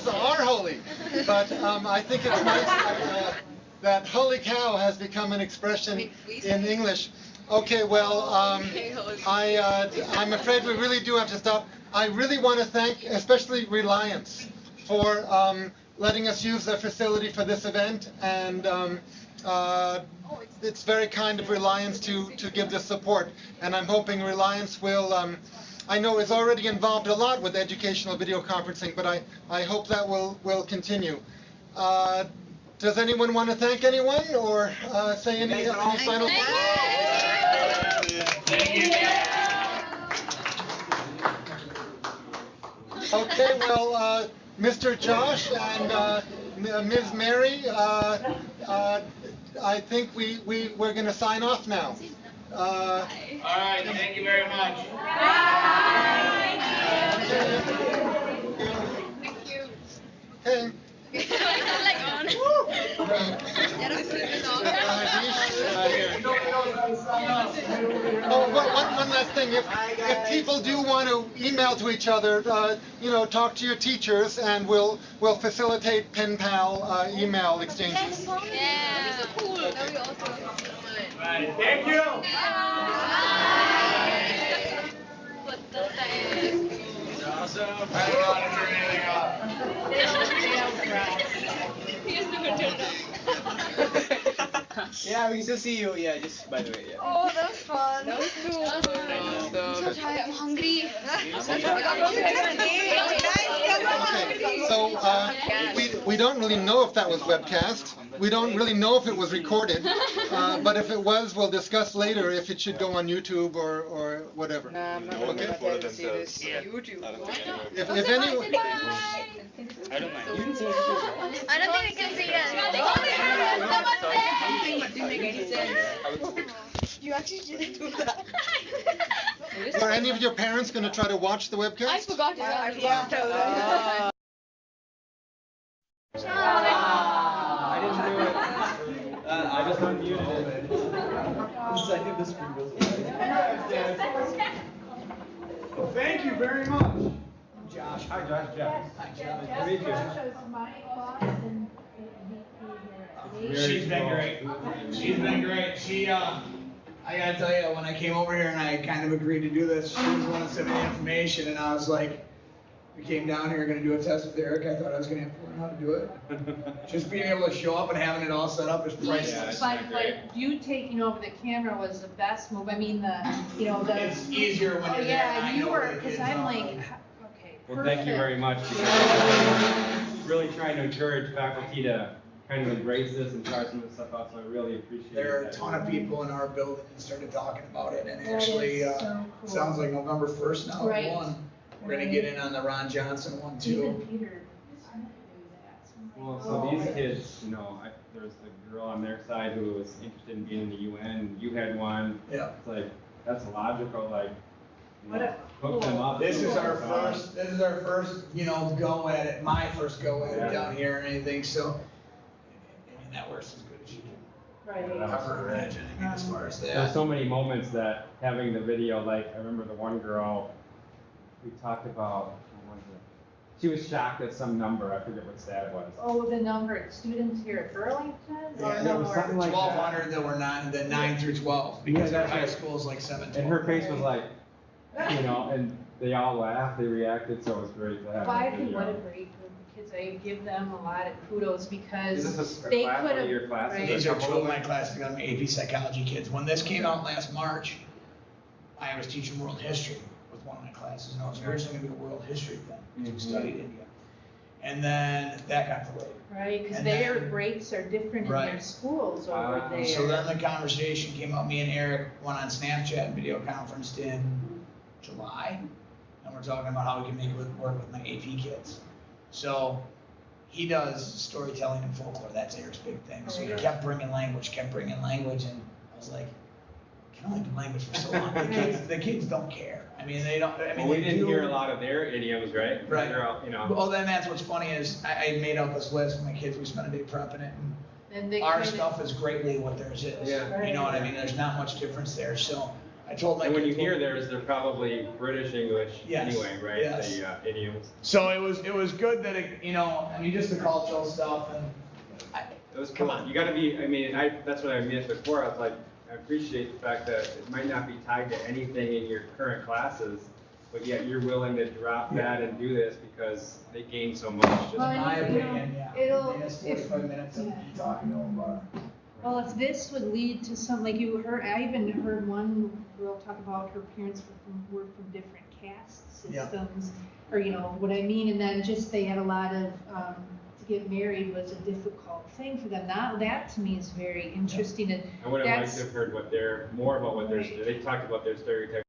are holy. But I think it's nice that "holy cow" has become an expression in English. Okay, well, I'm afraid we really do have to stop. I really want to thank especially Reliance for letting us use their facility for this event, and it's very kind of Reliance to give this support, and I'm hoping Reliance will, I know is already involved a lot with educational video conferencing, but I hope that will continue. Does anyone want to thank anyone or say any final words? Okay, well, Mr. Josh and Ms. Mary, I think we're going to sign off now. All right, thank you very much. Thank you. Okay. One last thing. If people do want to email to each other, talk to your teachers, and we'll facilitate pen pal email exchanges. Yeah. So cool. That would be awesome. Right. Thank you. Awesome. I don't know how to turn anything off. Yeah, we can still see you. Yeah, just by the way. Yeah. Oh, that was fun. That was cool. I'm so tired. I'm hungry. So we don't really know if that was webcast. We don't really know if it was recorded. But if it was, we'll discuss later if it should go on YouTube or whatever. I'm not okay. going to see this. YouTube. If anyone. I don't mind. You can see YouTube. I don't think they can see It didn't make any sense. You actually didn't do that. Are any of your parents going to try to watch the webcast? I forgot to. I forgot to. I didn't do it. I just unmuted it. Because I knew the screen was Well, thank you very much. Josh. Hi, Josh. Jeff. Hi, Jeff. How are you doing? She's been great. She's been great. I gotta tell you, when I came over here and I kind of agreed to do this, she was the one that sent me the information, and I was like, we came down here gonna do a test with Eric. I thought I was gonna have to learn how to do it. Just being able to show up and having it all set up is priceless. But you taking over the camera was the best move. I mean, It's easier when you're there. Yeah, you were, because I'm like, okay. Well, thank you very much. Really trying to encourage faculty to kind of embrace this and try some of the stuff out, so I really appreciate it. There are a ton of people in our building that started talking about it, and actually, so cool. sounds like November 1st now, Right. We're gonna get in on the Ron Johnson one too. Even Peter. Well, so these kids, there's a girl on their side who was interested in being in the UN. You had one. Yeah. It's like, that's logical, like, Hook them up. This is our first, go at it, my first go at it down here and anything, so, that works as good as you can. Right. Ever imagine, as far as that. There's so many moments that having the video, like, I remember the one girl, we talked about, what was it? She was shocked at some number, I forget what stat was. Oh, the number of students here at Burlington? Yeah, there was something like 1,200 that were 9 through 12, because our high school is like 7 to 12. And her face was like, and they all laughed, they reacted, so it was great to have. Well, I think what a great group of kids. I give them a lot of kudos because Is this a they class, could one of have. your classes? Right. These are two of my classes, I'm AP psychology kids. When this came out last March, I was teaching world history with one of my classes, and I was originally going to be a world history thing, because we studied India. And then that got delayed. Right, because And their then- breaks are different in Right. their schools over there. So then the conversation came up, me and Eric went on Snapchat and video conferenced in July, and we're talking about how we can make it work with my AP kids. So he does storytelling and folklore, that's Eric's big thing. So he kept bringing language, and I was like, I can only do language for so long. The kids don't care. I mean, they don't. I mean, Well, we they didn't do- hear a lot of their idioms, right? Right. They're all, Well, then that's what's funny is I made out this list with my kids. We spent a day prepping it, And they our kinda- stuff is greatly what theirs is. Yeah. You know what I mean? There's not much difference there. So I told my And when you kids, hear theirs, they're probably British English Yes. anyway, right? Yes. The idioms. So it was good that I mean, just the cultural stuff and. It was cool. You got to be. I mean, that's what I meant before. I was like, I appreciate the fact that it might not be tied to anything in your current classes, but yet you're willing to drop that and do this because they gain so much. Just Well, my you know, opinion, yeah. it'll- They asked 45 minutes of talking to them about it. Well, if this would lead to some, like you heard, I even heard one girl talk about her parents were from different caste Yeah. systems, or what I mean, and then just they had a lot of, to get married was a difficult thing for them. Now, that to me is very interesting, and I would have liked that's. to have heard more about what they talked about their stereotypes.